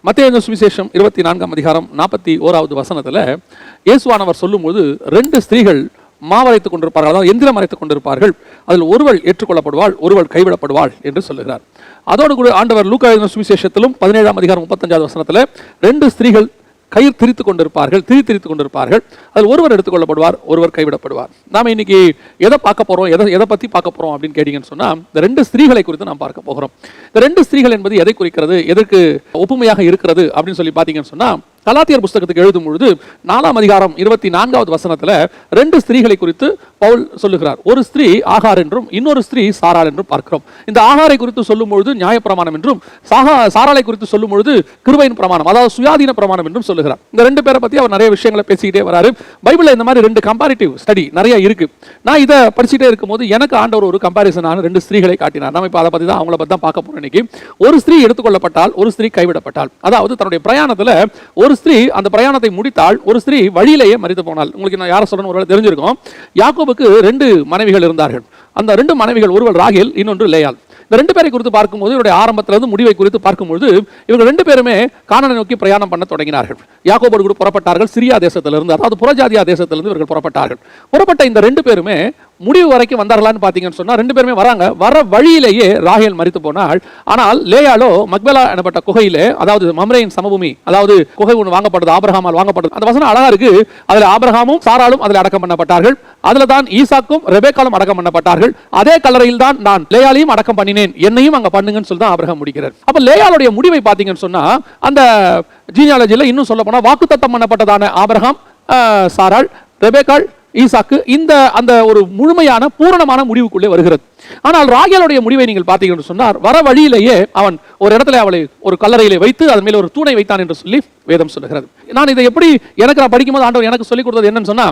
மத்தேயு சுவிசேஷம் 24ஆம் அதிகாரம் 41வது வசனத்தில் இயேசுவானவர் சொல்லும்போது 2 ஸ்திரீகள் மாவரைத்துக் கொண்டிருப்பார்கள், அதாவது எந்திரம் அரைத்துக் கொண்டிருப்பார்கள். அதில் ஒருவள் ஏற்றுக்கொள்ளப்படுவாள், ஒருவள் கைவிடப்படுவாள் என்று சொல்லுகிறார். அதோடு கூட ஆண்டவர் லூக்கா சுவிசேஷத்திலும் 17ஆம் அதிகாரம் 35வது வசனத்தில் 2 ஸ்திரீகள் கயிறு திரித்துக் கொண்டிருப்பார்கள். அதில் ஒருவர் எடுத்துக்கொள்ளப்படுவார், ஒருவர் கைவிடப்படுவார். நாம இன்னைக்கு எதை பார்க்க போறோம், எதை பத்தி பார்க்க போறோம் அப்படின்னு கேட்டீங்கன்னு சொன்னா, இந்த 2 ஸ்திரீகளை குறித்து நாம் பார்க்க போகிறோம். இந்த 2 ஸ்திரீகள் என்பது எதை குறிக்கிறது, எதற்கு ஒப்புமையாக இருக்கிறது அப்படின்னு சொல்லி பார்த்தீங்கன்னு சொன்னா, கலாத்தியர் புஸ்தகத்துக்கு எழுதும் பொழுது 4ஆம் அதிகாரம் 24வது வசனத்துல 2 ஸ்திரீகளை குறித்து பவுல் சொல்லுகிறார். ஒரு ஸ்திரீ ஆகார் என்றும் இன்னொரு ஸ்திரீ சாராள் என்றும் பார்க்கிறோம். இந்த ஆகாரை குறித்து சொல்லும் பொழுது நியாயப்பிரமாணம் என்றும், சாராளை குறித்து சொல்லும் பொழுது கிருபையின் பிரமாணம், அதாவது சுயாதீன பிரமாணம் என்றும் சொல்லுகிறார். இந்த 2 பேரை பத்தி அவர் நிறைய விஷயங்களை பேசிக்கிட்டே வராரு. பைபிள்ல இந்த மாதிரி 2 கம்பேரிட்டிவ் ஸ்டடி நிறைய இருக்கு. நான் இதை படிச்சுட்டே இருக்கும்போது எனக்கு ஆண்டவர் ஒரு கம்பாரிசனான 2 ஸ்திரீகளை காட்டினார். நம்ம இப்ப அதை பத்தி தான், அவங்கள பத்தி தான் பார்க்க போறோம் இன்னைக்கு. ஒரு ஸ்திரீ எடுத்துக்கொள்ளப்பட்டால், ஒரு ஸ்திரீ கைவிடப்பட்டால். அதாவது தன்னுடைய பிரயாணத்துல ஒரு ஸ்திரீ அந்த பிரயாணத்தை முடித்தால், ஒரு ஸ்திரீ வழியிலேயே மரித்து போனாள். உங்களுக்கு நான் யாரை சொல்லணும் ஒருவேளை தெரிஞ்சிருக்கும். யாக்கோபுக்கு 2 மனைவிகள் இருந்தார்கள். அந்த 2 மனைவிகள், ஒருவள் ராகேல், இன்னொன்று லேயாள். இந்த 2 பேரை குறித்து பார்க்கும்போது, இவருடைய ஆரம்பத்திலிருந்து முடிவை குறித்து பார்க்கும்போது, இவங்க 2 பேருமே கானானை நோக்கி பிரயாணம் பண்ண தொடங்கினார்கள். யாக்கோபோடு கூட புறப்பட்டார்கள். சிரியா தேசத்திலிருந்து, அதாவது புறஜாதியா தேசத்திலிருந்து இவர்கள் புறப்பட்டார்கள். புறப்பட்ட இந்த 2 பேருமே முடிவு வரைக்கும் வந்தார்களான்னு பார்த்தீங்கன்னு சொன்னா, 2 பேருமே வராங்க. வர வழியிலேயே ராகேல் மரித்து போனாள். ஆனால் லேயாளோ மக்பேலா எனப்பட்ட குகையிலே, அதாவது மம்ரேயின் சமபூமி, அதாவது குகை ஒன்று வாங்கப்பட்டது, ஆபிரகாமால் வாங்கப்பட்டது. அந்த வசனம் அழகா இருக்கு. அதுல ஆபிரகாமும் சாராளும் அதில் அடக்கம் பண்ணப்பட்டார்கள். அதுல தான் ஈசாக்கும் ரெபேக்காலும் அடக்கம் பண்ணப்பட்டார்கள். அதே கல்லறையில் தான் நான் லேயாளையும் அடக்கம் பண்ணினேன், என்னையும் அங்க பண்ணுங்கன்னு சொல்லி தான் ஆபிரகாம் முடிக்கிறார். அப்ப லேயாளுடைய முடிவை பார்த்தீங்கன்னு சொன்னா, அந்த ஜீனியாலஜில இன்னும் சொல்ல போனா வாக்குத்தத்தம் பண்ணப்பட்டதான ஆபிரகாம், சாராள், ரெபேக்காள், ஈசாக்கு, இந்த அந்த ஒரு முழுமையான பூரணமான முடிவுக்குள்ளே வருகிறது. ஆனால் ராகேலுடைய முடிவை நீங்கள் பார்த்தீங்கன்னு சொன்னார், வர வழியிலேயே அவன் ஒரு இடத்துல அவளை ஒரு கல்லறையிலே வைத்து அதன் மேல ஒரு தூணை வைத்தான் என்று சொல்லி வேதம் சொல்லுகிறது. நான் இதை எப்படி நான் படிக்கும்போது ஆண்டவர் எனக்கு சொல்லிக் கொடுத்தது என்னன்னு சொன்னா,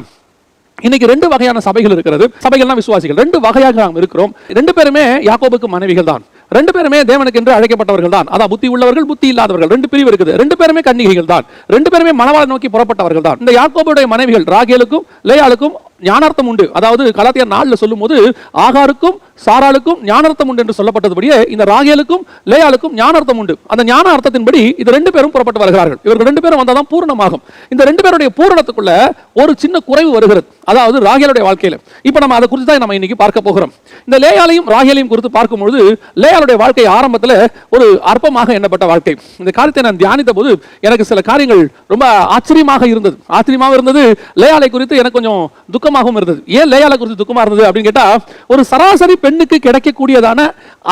இன்னைக்கு 2 வகையான சபைகள் இருக்கிறது. சபைகள்னா விசுவாசிகள் 2 வகையாக நாம் இருக்கிறோம். 2 பேருமே யாக்கோபுக்கு மனைவிகள் தான். 2 பேருமே தேவனுக்கு என்று அழைக்கப்பட்டவர்கள் தான். அதான் புத்தி உள்ளவர்கள், புத்தி இல்லாதவர்கள், 2 பிரிவு இருக்குது. 2 பேருமே கன்னிகைகள் தான். 2 பேருமே மணவாளை நோக்கி புறப்பட்டவர்கள் தான். இந்த யாக்கோபுடைய மனைவிகள் ராகேலுக்கும் லேயாளுக்கும் ஞானார்த்தம் உண்டு. அதாவது கலாத்தியர் 4ல சொல்லும்போது ஆகாருக்கும் சாராளுக்கும் ஞானார்த்தம் உண்டு என்று சொல்லப்பட்டதுபடியே இந்த ராகேலுக்கும் லேயாளுக்கும் ஞானார்த்தம் உண்டு. அந்த ஞான அர்த்தத்தின்படி இந்த 2 பேரும் புறப்பட்டு வருகிறார்கள். இவர்கள் 2 பேரும் வந்தாதான் பூரணமாகும். இந்த 2 பேருடைய பூரணத்துக்குள்ள ஒரு சின்ன குறைவு வருகிறது, அதாவது ராகேலுடைய வாழ்க்கையில. இப்ப நம்ம அதை குறித்து தான் நம்ம இன்னைக்கு பார்க்க போகிறோம். இந்த லேயாளையும் ராகேலையும் குறித்து பார்க்கும்போது, லேயாளுடைய வாழ்க்கை ஆரம்பத்தில் ஒரு அற்பமாக எண்ணப்பட்ட வாழ்க்கை. இந்த காரியத்தை நான் தியானித்த போது எனக்கு சில காரியங்கள் ரொம்ப ஆச்சரியமாக இருந்தது. லேயாளை குறித்து எனக்கு கொஞ்சம் துக்கமாகவும் இருந்தது. ஏன் லேயாளை குறித்து துக்கமா இருந்தது அப்படின்னு கேட்டா, ஒரு சராசரி பெண்ணுக்கு கிடைக்கக்கூடியதான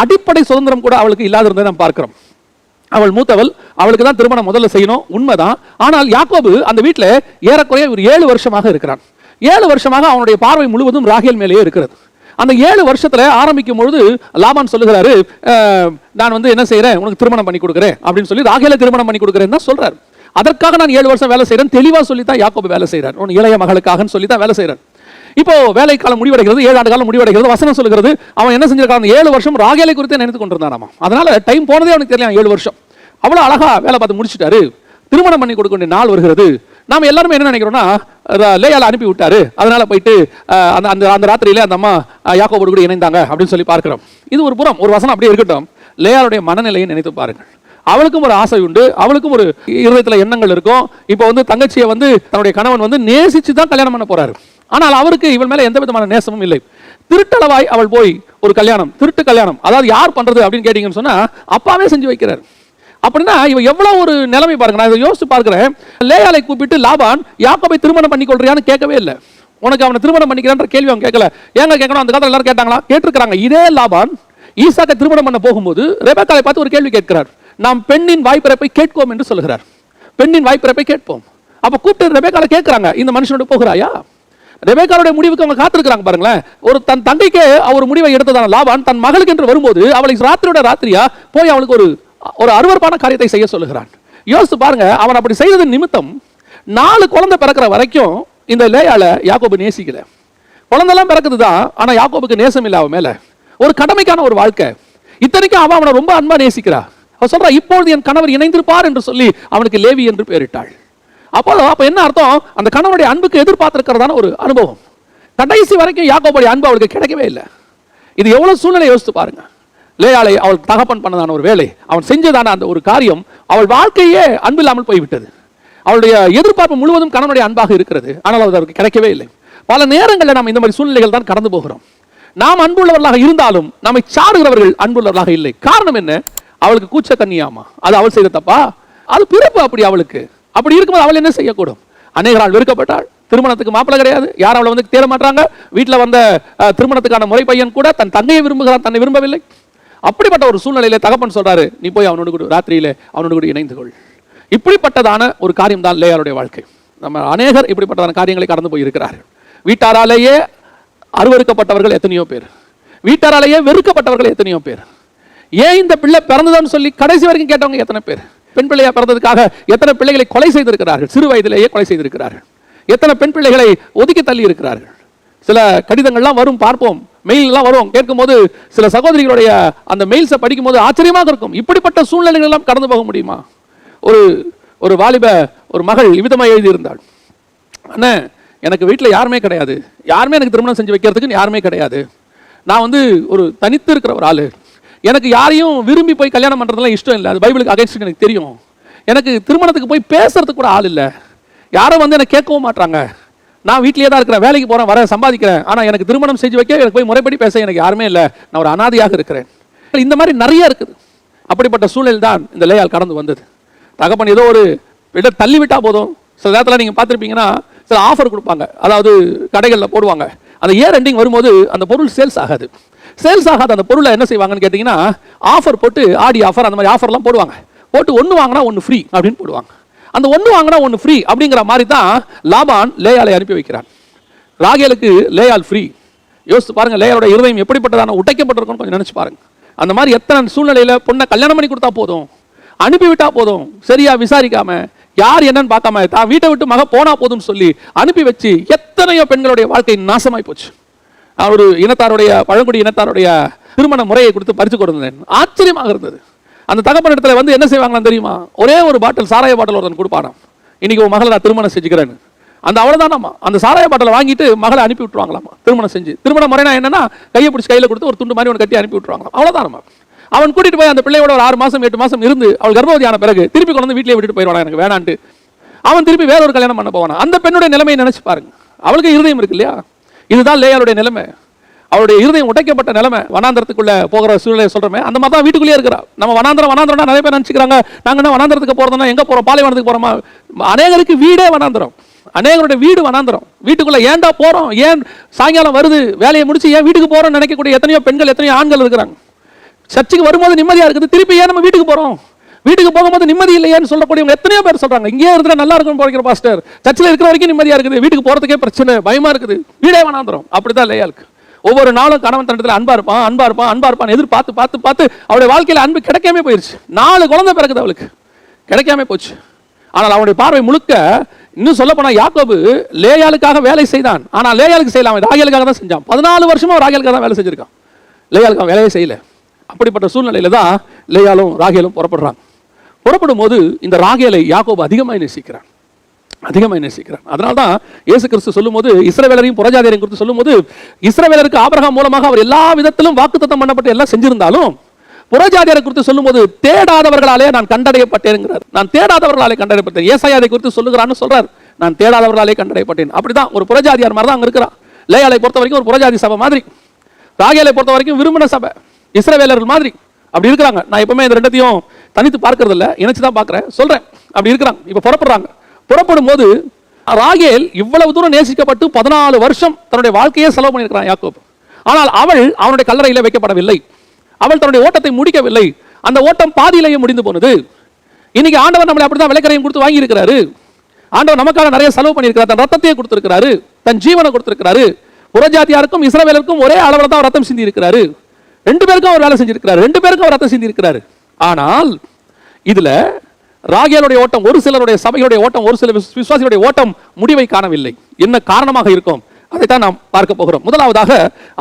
அடிப்படை சுதந்திரம் கூட அவளுக்கு இல்லாத இருந்ததை நாம் பார்க்கிறோம். அவள் மூத்தவள், அவளுக்கு தான் திருமணம் முதல்ல செய்யணும், உண்மைதான். ஆனால் யாக்கோபு அந்த வீட்டில் ஏறக்குறைய ஒரு 7 வருஷமாக இருக்கிறான். 7 வருஷமாக அவனுடைய பார்வை முழுவதும் ராகேல் மேலேயே இருக்கிறது. அந்த 7 வருஷத்துல ஆரம்பிக்கும் பொழுது லாபான் சொல்லுகிறாரு, நான் என்ன செய்யறேன், உனக்கு திருமணம் பண்ணி கொடுக்குறேன் அப்படின்னு சொல்லி ராகேலை திருமணம் பண்ணி கொடுக்குறேன்னு தான் சொல்றாரு. அதற்காக நான் 7 வருஷம் வேலை செய்யறேன் தெளிவா சொல்லித்தான் யாக்கோபு வேலை செய்யறார். உன் இளைய மகளுக்காக சொல்லித்தான் வேலை செய்யறார். இப்போ வேலை காலம் முடிவடைகிறது, 7 ஆண்டு காலம் முடிவடைகிறது. வசனம் சொல்லுகிறது, அவன் என்ன செஞ்சிருக்கான், 7 வருஷம் ராகேலை குறித்து நினைத்து கொண்டிருந்தாராமா. அதனால டைம் போனதே அவனுக்கு தெரியல. 7 வருஷம் அவ்வளவு அழகா வேலை பார்த்து முடிச்சுட்டாரு. திருமணம் பண்ணி கொடுக்க வேண்டிய நாள் வருகிறது. நாம எல்லாருமே என்ன நினைக்கிறோம்னா, லேயால அனுப்பி விட்டாரு, அதனால போயிட்டு அந்த ராத்திரியில அந்த அம்மா யாக்கோபோடு கூட இணைந்தாங்க அப்படின்னு சொல்லி பார்க்கிறோம். இது ஒரு புறம், ஒரு வசனம் அப்படியே இருக்கட்டும். லேயாளுடைய மனநிலையை நினைத்து பாருங்கள். அவளுக்கும் ஒரு ஆசை உண்டு, அவளுக்கும் ஒரு இருதயத்துல எண்ணங்கள் இருக்கும். இப்போ தங்கச்சியை தன்னுடைய கணவன் நேசிச்சு தான் கல்யாணம் பண்ண போறாரு. ஆனால் அவருக்கு இவள் மேல எந்த விதமான நேசமும் இல்லை. திருட்டளவாய் அவள் போய் ஒரு கல்யாணம், திருட்டு கல்யாணம், அதாவது யார் பண்றது அப்படின்னு கேட்டீங்கன்னு சொன்னா அப்பாவே செஞ்சு வைக்கிறார். அப்படின்னா இவ எவ்வளவு ஒரு நிலைமை பாருங்க. நான் இதை யோசிச்சு பார்க்கிறேன். லேயாளை கூப்பிட்டு லாபான் யாக்கோபை திருமணம் பண்ணி கொள்றியான்னு கேட்கவே இல்லை. உனக்கு அவனை திருமணம் பண்ணிக்கிறான்ற கேள்வி அவன் கேட்கல. ஏங்க கேட்கணும், அந்த காலத்துல எல்லாரும் கேட்டாங்களா? கேட்டிருக்கிறாங்க. இதே லாபான் ஈசாக்கை திருமணம் பண்ண போகும்போது ரெபெக்காளை பார்த்து ஒரு கேள்வி கேட்கிறார். நாம் பெண்ணின் வாய்ப்பிறப்பை கேட்போம் என்று சொல்லுகிறார். பெண்ணின் வாய்ப்பிறப்பை கேட்போம். அப்ப கூப்பிட்டு ரெபெக்காளை கேட்கிறாங்க, இந்த மனுஷனோட போகிறாயா? ரெபெக்காளுடைய முடிவுக்கு அவங்க காத்திருக்கிறாங்க பாருங்களேன். ஒரு தன் தங்கைக்கு அவர் முடிவை எடுத்ததான லாபான் தன் மகளுக்கு என்று வரும்போது அவளை ராத்திரியோட ராத்திரியா போய் அவளுக்கு ஒரு அருவருப்பான காரியத்தை செய்ய சொல்லுகிறான். யோசித்து பாருங்க, அவன் அப்படி செய்ததன் நிமித்தம் 4 குழந்தை பிறக்கிற வரைக்கும் இந்த லேயால யாக்கோபு நேசிக்கல. குழந்தைலாம் பிறக்குது தான், ஆனா யாக்கோபுக்கு நேசம் இல்ல அவன் மேல. ஒரு கடமைக்கான ஒரு வாழ்க்கை. இத்தனைக்கும் அவனை ரொம்ப அன்பா நேசிக்கிறா. அவன் சொல்றா, இப்பொழுது என் கணவர் இணைந்திருப்பார் என்று சொல்லி அவனுக்கு லேவி என்று பெயரிட்டாள். அப்ப என்ன அர்த்தம்? அந்த கணவனுடைய அன்புக்கு எதிர்பார்த்திருக்கிறதான ஒரு அனுபவம். கடைசி வரைக்கும் யாக்கோபுடைய அன்பு அவளுக்கு கிடைக்கவே இல்லை. இது எவ்வளவு சூழ்நிலை யோசித்து பாருங்க. லேயாளை அவள் தகப்பன் பண்ணதான ஒரு வேலை, அவன் செஞ்சதான அந்த ஒரு காரியம் அவள் வாழ்க்கையே அன்பில்லாமல் போய்விட்டது. அவளுடைய எதிர்பார்ப்பு முழுவதும் கணவனுடைய அன்பாக இருக்கிறது, ஆனால் அது அவருக்கு கிடைக்கவே இல்லை. பல நேரங்களில் நாம் இந்த மாதிரி சூழ்நிலைகள் தான் கடந்து போகிறோம். நாம் அன்புள்ளவர்களாக இருந்தாலும் நம்மை சாடுகிறவர்கள் அன்புள்ளவர்களாக இல்லை. காரணம் என்ன? அவளுக்கு கூச்ச கண்ணியாமா, அது அவள் செய்த தப்பா? அது பிறப்பு அப்படி. அவளுக்கு அப்படி இருக்கும்போது அவள் என்ன செய்யக்கூடும்? அநேகரால் வெறுக்கப்பட்டாள். திருமணத்துக்கு மாப்பிள்ளை கிடையாது, யாரும் அவளை வந்து தேட மாட்டாங்க. வீட்டில் வந்த திருமணத்துக்கான முறை பையன் கூட தன் தங்கையை விரும்புகிறான், தன்னை விரும்பவில்லை. அப்படிப்பட்ட ஒரு சூழ்நிலையில தகப்பன் சொல்றாரு, நீ போய் அவனோடு கூட ராத்திரியில அவனோடு கூட இணைந்து கொள். இப்படிப்பட்டதான ஒரு காரியம் தான் லேயாளுடைய வாழ்க்கை. நம்ம அநேகர் இப்படிப்பட்டதான காரியங்களை கடந்து போய் இருக்கிறார்கள். வீட்டாராலேயே அருவருக்கப்பட்டவர்கள் எத்தனையோ பேர், வீட்டாராலேயே வெறுக்கப்பட்டவர்கள் எத்தனையோ பேர். ஏன் இந்த பிள்ளை பிறந்ததுன்னு சொல்லி கடைசி வரைக்கும் கேட்டவங்க எத்தனை பேர்? பெண் பிள்ளையா பிறந்ததுக்காக எத்தனை பிள்ளைகளை கொலை செய்திருக்கிறார்கள், சிறு வயதிலேயே கொலை செய்திருக்கிறார்கள். எத்தனை பெண் பிள்ளைகளை ஒதுக்கி தள்ளி இருக்கிறார்கள். சில கடிதங்கள்லாம் வரும், பார்ப்போம், மெயிலெல்லாம் வரும். கேட்கும்போது சில சகோதரிகளுடைய அந்த மெயில்ஸை படிக்கும்போது ஆச்சரியமாக இருக்கும். இப்படிப்பட்ட சூழ்நிலைகள் எல்லாம் கடந்து போக முடியுமா? ஒரு வாலிப ஒரு மகள் இவ்விதமாக எழுதியிருந்தாள், அண்ணே எனக்கு வீட்டில் யாருமே கிடையாது, யாருமே எனக்கு திருமணம் செஞ்சு வைக்கிறதுக்கு யாருமே கிடையாது. நான் வந்து ஒரு தனித்து இருக்கிற ஒரு ஆள், எனக்கு யாரையும் விரும்பி போய் கல்யாணம் பண்ணுறதுலாம் இஷ்டம் இல்லை, அது பைபிளுக்கு அகைன்ஸ்ட் எனக்கு தெரியும். எனக்கு திருமணத்துக்கு போய் பேசுறதுக்கு கூட ஆள் இல்லை, யாரும் வந்து எனக்கு கேட்கவும் மாட்டாங்க. நான் வீட்டிலேயே தான் இருக்கிறேன், வேலைக்கு போகிறேன், வரேன், சம்பாதிக்கிறேன். ஆனால் எனக்கு திருமணம் செஞ்சு வைக்க, எனக்கு போய் முறைப்படி பேச எனக்கு யாருமே இல்லை, நான் ஒரு அனாதையாக இருக்கிறேன். இந்த மாதிரி நிறைய இருக்குது. அப்படிப்பட்ட சூழல் தான் இந்த லேயாள் கடந்து வந்தது. தகப்பன் ஏதோ ஒரு இட தள்ளி விட்டால் போதும். சில நேரத்தில் நீங்கள் பார்த்துருப்பீங்கன்னா சில ஆஃபர் கொடுப்பாங்க, அதாவது கடைகளில் போடுவாங்க. அந்த இயர் எண்டிங் வரும்போது அந்த பொருள் சேல்ஸ் ஆகாது. சேல்ஸ் ஆகாத அந்த பொருளை என்ன செய்வாங்கன்னு கேட்டிங்கன்னா, ஆஃபர் போட்டு, ஆடி ஆஃபர் அந்த மாதிரி ஆஃபர்லாம் போடுவாங்க. போட்டு ஒன்று வாங்கினா ஒன்று ஃப்ரீ அப்படின்னு போடுவாங்க. அந்த ஒன்று வாங்கினா ஒன்று ஃப்ரீ அப்படிங்கிற மாதிரி தான் லாபான் லேயாளை அனுப்பி வைக்கிறான். ராகேலுக்கு லேயாள் ஃப்ரீ. யோசித்து பாருங்க, லேயாளோட இருதயம் எப்படிப்பட்டதான உடைக்கப்பட்டிருக்குன்னு கொஞ்சம் நினைச்சு பாருங்க. அந்த மாதிரி எத்தனை சூழ்நிலையில பொண்ணை கல்யாணம் பண்ணி கொடுத்தா போதும், அனுப்பிவிட்டா போதும், சரியா விசாரிக்காம, யார் என்னன்னு பார்க்காம, தான் வீட்டை விட்டு மக போனா போதும்னு சொல்லி அனுப்பி வச்சு எத்தனையோ பெண்களுடைய வாழ்க்கை நாசமாய் போச்சு. ஒரு இனத்தாருடைய, பழங்குடி இனத்தாருடைய திருமண முறையை கொடுத்து பறித்து கொடுத்தேன். ஆச்சரியமாக இருந்தது. அந்த தகப்பன் இடத்துல வந்து என்ன செய்வாங்கன்னு தெரியுமா? ஒரே ஒரு பாட்டில் சாராய பாட்டில் ஒருத்தன் கொடுப்பானாம், இன்னைக்கு உன் மகளை நான் திருமணம் செஞ்சுக்கிறேன்னு. அந்த அவ்வளவுதானாமா, அந்த சாராய பாட்டில் வாங்கிட்டு மகளை அனுப்பி விட்டுருவாங்களாமா திருமணம் செஞ்சு. திருமண முறைனா என்னன்னா, கையை பிடிச்சி கையில் கொடுத்து ஒரு துண்டு மாதிரி ஒன்று கட்டி அனுப்பி விட்டுருவாங்க, அவ்வளவுதானமா. அவன் கூட்டிட்டு போய் அந்த பிள்ளையோட ஒரு 6 மாசம் 8 மாசம் இருந்து அவள் கர்ப்பவதியான பிறகு திருப்பி கொண்டு வந்து வீட்டிலே விட்டுட்டு போயிடுவானா, எனக்கு வேணான்ட்டு. அவன் திருப்பி வேற ஒரு கல்யாணம் பண்ண போவானா. அந்த பெண்ணுடைய நிலைமையை நினைச்சு பாருங்க. அவளுக்கு இருதயம் இருக்கு இல்லையா? இதுதான் லேயாளுடைய நிலைமை. அவருடைய இருதயம் உடைக்கப்பட்ட நிலைமை. வனாந்திரத்துக்குள்ள போகிற சூழ்நிலை சொல்றமே, அந்த மாதிரி தான் வீட்டுக்குள்ளேயே இருக்கிறா. நம்ம வனாந்திரம்னா நிறைய பேர் நினைச்சுக்கிறாங்க, நாங்க என்ன வனாந்திரத்துக்கு போறதுன்னா எங்க போறோம், பாலைவனத்துக்கு போறோமா? அநேகருக்கு வீடே வனாந்திரம், அநேகருடைய வீடு வனாந்திரம். வீட்டுக்குள்ள ஏன்டா போறோம், ஏன் சாயங்காலம் வருது வேலையை முடிச்சு ஏன் வீட்டுக்கு போறோம்னு நினைக்கக்கூடிய எத்தனையோ பெண்கள், எத்தனையோ ஆண்கள் இருக்கிறாங்க. சர்ச்சுக்கு வரும்போது நிம்மதியா இருக்குது, திருப்பி ஏன் நம்ம வீட்டுக்கு போறோம், வீட்டுக்கு போகும்போது நிம்மதி இல்லையேன்னு சொல்லக்கூடியவங்க எத்தனையோ பேர் சொல்றாங்க. இங்கே இருக்கிற நல்லா இருக்கும் போகிற பாஸ்டர், சர்ச்சில் இருக்கிற வரைக்கும் நிம்மதியா இருக்குது, வீட்டுக்கு போறதுக்கே பிரச்சனை, பயமா இருக்குது, வீடே வனாந்திரம். அப்படிதான் லேயாளுக்கு. ஒவ்வொரு நாளும் கணவன் தண்டத்தில் அன்பா இருப்பான் எதிர்பார்த்து பார்த்து பார்த்து அவருடைய வாழ்க்கையில் அன்பு கிடைக்காம போயிருச்சு. 4 குழந்தை பிறகுது அவளுக்கு, கிடைக்காம போச்சு. ஆனால் அவனுடைய பார்வை முழுக்க, இன்னும் சொல்ல போனா யாக்கோபு லேயாளுக்காக வேலை செய்தான். ஆனால் லேயாளுக்கு செய்யலாம், ராகேலுக்காக தான் செஞ்சான். 14 வருஷமா ராகேலுக்காக தான் வேலை செஞ்சிருக்கான், லேயாளுக்காக வேலையே செய்யல. அப்படிப்பட்ட சூழ்நிலையில தான் லேயாளும் ராகேலும் புறப்படுறாங்க. புறப்படும் போது இந்த ராகேலை யாக்கோபு அதிகமாக நேசிக்கிறான். அதனால தான் இயேசு கிறிஸ்து சொல்லும்போது, இஸ்ரவேலரையும் புறஜாதியரையும் குறித்து சொல்லும்போது, இஸ்ரவேலருக்கு ஆபிரகாம் மூலமாக அவர் எல்லா விதத்திலும் வாக்குத்தத்தம் பண்ணப்பட்டு எல்லாம் செஞ்சிருந்தாலும், புறஜாதியரை குறித்து சொல்லும்போது தேடாதவர்களாலே நான் கண்டடையப்பட்டேன்ங்கிறார். நான் தேடாதவர்களாலே கண்டடையப்பட்டேன். ஏசாயாவை குறித்து சொல்லுகிறான்னு சொல்றார், நான் தேடாதவர்களாலே கண்டடையப்பட்டேன். அப்படிதான் ஒரு புறஜாதியார் மாதிரி தான் அங்க இருக்கிறான். லேயாளை பொறுத்த வரைக்கும் ஒரு புறஜாதி சபை மாதிரி, ராகேலை பொறுத்த வரைக்கும் விரும்பின சபை, இஸ்ரவேலர்கள் மாதிரி அப்படி இருக்கிறாங்க. நான் எப்பவுமே இந்த ரெண்டத்தையும் தனித்து பார்க்கறது இல்லை, இணைச்சு தான் பார்க்கிறேன், சொல்றேன். அப்படி இருக்கிறாங்க. இப்ப புறப்படுறாங்க. புறப்படும் போது ராகேல் இவ்வளவு தூரம் நேசிக்கப்பட்டு 14 வருஷம் தன்னுடைய வாழ்க்கையை செலவு பண்ணியிருக்கிறான் யாக்கோபு. ஆனால் அவள் அவனுடைய கல்லறையில வைக்கப்படவில்லை, அவள் தன்னுடைய ஓட்டத்தை முடிக்கவில்லை. அந்த ஓட்டம் பாதியிலேயே முடிந்து போனது. இன்னைக்கு ஆண்டவர் நம்மளை அப்படிதான் விலைக்கரையும் கொடுத்து வாங்கி இருக்கிறாரு. ஆண்டவர் நமக்காக நிறைய செலவு பண்ணியிருக்கிறார், தன் ரத்தத்தையே கொடுத்திருக்கிறாரு, தன் ஜீவனை கொடுத்திருக்கிறாரு. புறஜாதியாருக்கும் இஸ்ரவேலருக்கும் ஒரே அளவில் தான் ரத்தம் சிந்தி இருக்கிறாரு. 2 பேருக்கும் அவர் வேலை செஞ்சிருக்கிறாரு, 2 பேருக்கும் அவர் ரத்தம் சிந்தி இருக்கிறாரு. ஆனால் இதுல ராகேலுடைய ஓட்டம், ஒரு சிலருடைய சபையுடைய ஓட்டம், ஒரு சில விசுவாசிகளுடைய ஓட்டம் முடிவை காணவில்லை. என்ன காரணமாக இருக்கும், அதைத்தான் நாம் பார்க்க போகிறோம். முதலாவதாக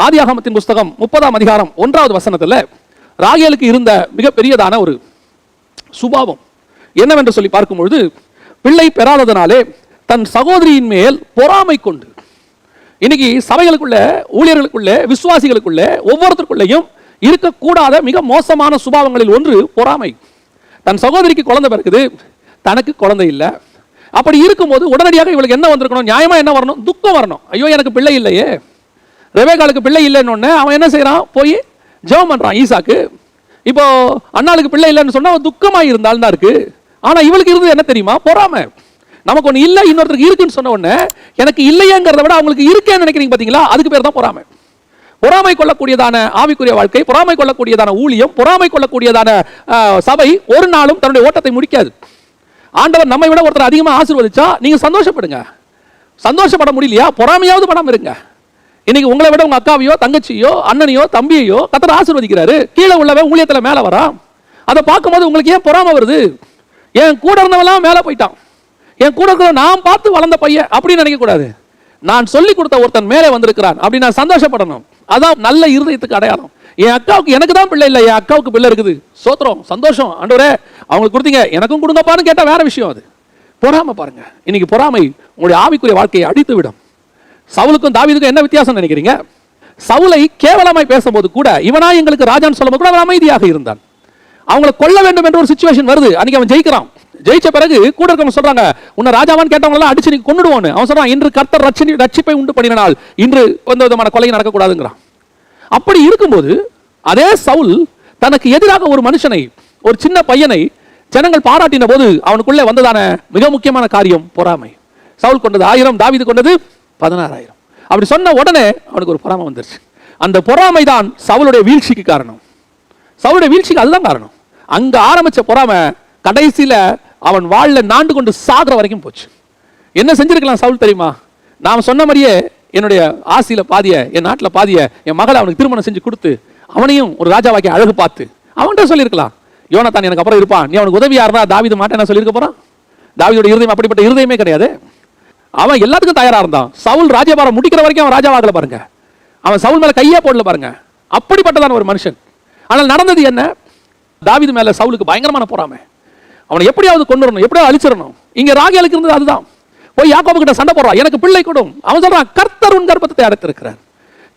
ஆதியாகமத்தின் புஸ்தகம் 30ஆம் அதிகாரம் 1வது வசனத்துல ராகேலுக்கு இருந்த மிகப்பெரியதான ஒரு சுபாவம் என்னவென்று சொல்லி பார்க்கும்பொழுது, பிள்ளை பெறாததனாலே தன் சகோதரியின் மேல் பொறாமை கொண்டு. இன்னைக்கு சபைகளுக்குள்ள, ஊழியர்களுக்குள்ள, விசுவாசிகளுக்குள்ள ஒவ்வொருத்தருக்குள்ளேயும் இருக்கக்கூடாத மிக மோசமான சுபாவங்களில் ஒன்று பொறாமை. தன் சகோதரிக்கு குழந்தை பிறக்குது, தனக்கு குழந்தை இல்லை. அப்படி இருக்கும்போது உடனடியாக இவளுக்கு என்ன வந்திருக்கணும்? நியாயமா என்ன வரணும்? துக்கம் வரணும். ஐயோ எனக்கு பிள்ளை இல்லையே, ரெபேக்காளுக்கு பிள்ளை இல்லைன்னு அவன் என்ன செய்யறான்? போய் ஜெபம் பண்றான் ஈசாக்கு. இப்போ அண்ணாளுக்கு பிள்ளை இல்லைன்னு சொன்னா அவன் துக்கமாக இருந்தாலும் தான் இருக்கு. ஆனா இவளுக்கு இருந்தது என்ன தெரியுமா? பொறாமை. நமக்கு ஒன்று இல்லை, இன்னொருத்தருக்கு இருக்குன்னு சொன்ன உடனே எனக்கு இல்லையங்கிறத விட அவங்களுக்கு இருக்கேன்னு நினைக்கிறீங்க பார்த்தீங்களா? அதுக்கு பேர் தான் பொறாமை. பொறாமை கொள்ளக்கூடியதான ஆவிக்குரிய வாழ்க்கை, பொறாமை கொள்ளக்கூடியதான ஊழியம், பொறாமை கொள்ளக்கூடியதான சபை ஒரு நாளும் தன்னுடைய ஓட்டத்தை முடிக்காது. ஆண்டவர் நம்மை விட ஒருத்தர் அதிகமாக ஆசீர்வதிச்சா நீங்க சந்தோஷப்படுங்க. சந்தோஷப்பட முடியலையா? பொறாமையாவது படாம இருங்க. இன்னைக்கு உங்களை விட உங்க அக்காவையோ தங்கச்சியோ அண்ணனையோ தம்பியையோ கர்த்தர் ஆசீர்வதிக்கிறாரு. கீழே உள்ளவன் ஊழியத்துல மேல வரான். அதை பார்க்கும்போது உங்களுக்கு ஏன் பொறாமை வருது? என் கூட இருந்தவெல்லாம் மேல போயிட்டான், என் கூட இருக்கிற நான் பார்த்து வளர்ந்த பையன் அப்படின்னு நினைக்க கூடாது. நான் சொல்லி கொடுத்த ஒருத்தன் மேலே வந்திருக்கிறான் அப்படி நான் சந்தோஷப்படணும். அதான் நல்ல இருதயத்துக்கு அடையாளம். என் அக்காவுக்கு எனக்கு தான் பிள்ளை இல்லை, என் அக்காவுக்கு பிள்ளை இருக்குது, சோத்திரம், சந்தோஷம், ஆண்டவரே அவங்களுக்கு கொடுத்தீங்க, எனக்கும் கொடுங்கப்பான்னு கேட்டால் வேற விஷயம். அது பொறாமை. பாருங்க, இன்னைக்கு பொறாமை உங்களுடைய ஆவிக்குரிய வாழ்க்கையை அடித்து விடும். சவுலுக்கும் தாவீதுக்கும் என்ன வித்தியாசம் நினைக்கிறீங்க? சவுலை கேவலமாய் பேசும்போது கூட இவனா எங்களுக்கு ராஜான்னு சொல்லும்போது கூட அவன் அமைதியாக இருந்தான். அவங்களை கொல்ல வேண்டும் என்ற ஒரு சிச்சுவேஷன் வருது. அன்னைக்கு அவன் ஜெயிக்கிறான். ஜெயிச்ச பிறகு கூட இருக்கவங்க சொல்றாங்க, உன்னை ராஜாவான்னு கேட்டவங்க எல்லாம் அடிச்சு நீ கொன்னுடுவோன்னு. அவன் சொல்றான், இன்று கர்த்தர் ரட்சிப்பை உண்டு பண்ணினால் இன்று எந்த விதமான கொலை நடக்கக்கூடாதுங்கிறான். அப்படி இருக்கும்போது அதே சவுல் தனக்கு எதிராக ஒரு மனுஷனை, ஒரு சின்ன பையனை ஜனங்கள் பாராட்டின போது அவனுக்குள்ளே வந்ததான மிக முக்கியமான காரியம் பொறாமை. சவுல் கொண்டது 1000, தாவீது கொண்டது 16,000. அப்படி சொன்ன உடனே அவனுக்கு ஒரு பொறாமை வந்துருச்சு. அந்த பொறாமை தான் சவுளுடைய வீழ்ச்சிக்கு காரணம். சவுளுடைய வீழ்ச்சிக்கு அதுதான் காரணம். அங்க ஆரம்பிச்ச பொறாமை கடைசியில அவன் வாழ நாண்டு கொண்டு சாகிற வரைக்கும் போச்சு. என்ன செஞ்சிருக்கலாம் சவுல் தெரியுமா? நான் சொன்ன மாதிரியே என்னுடைய ஆசியில பாதிய, என் நாட்டில் பாதிய, என் மகளை அவனுக்கு திருமணம் செஞ்சு கொடுத்து அவனையும் ஒரு ராஜாவாக்கி அழகு பார்த்து அவன்கிட்ட சொல்லியிருக்கலாம், யோனத்தான் எனக்கு அப்புறம் இருப்பான், நீ அவனுக்கு உதவியா இருந்தா தாவீது மாட்டேன் சொல்லியிருக்க போறான். தாவீதுடைய இருதயம் அப்படிப்பட்ட இருதயமே கிடையாது. அவன் எல்லாத்துக்கும் தயாரா இருந்தான். சவுல் ராஜபாரம் முடிக்கிற வரைக்கும் அவன் ராஜாவாகல பாருங்க. அவன் சவுல் மேல கையே போடல பாருங்க. அப்படிப்பட்டதான ஒரு மனுஷன். ஆனால் நடந்தது என்ன? தாவீது மேல சவுலுக்கு பயங்கரமான பொறாமை. அவனை எப்படியாவது கொண்டு வரணும், எப்படியாவது அழிச்சிடணும். இங்க ராகேலுக்கு இருந்தது அதுதான். போய் யாக்கோபு கிட்ட சண்டை போடுறான், எனக்கு பிள்ளை கொடும். அவன் சொல்றான், கர்த்தர் உன் கர்ப்பத்தை அடைத்திருக்கிறார்.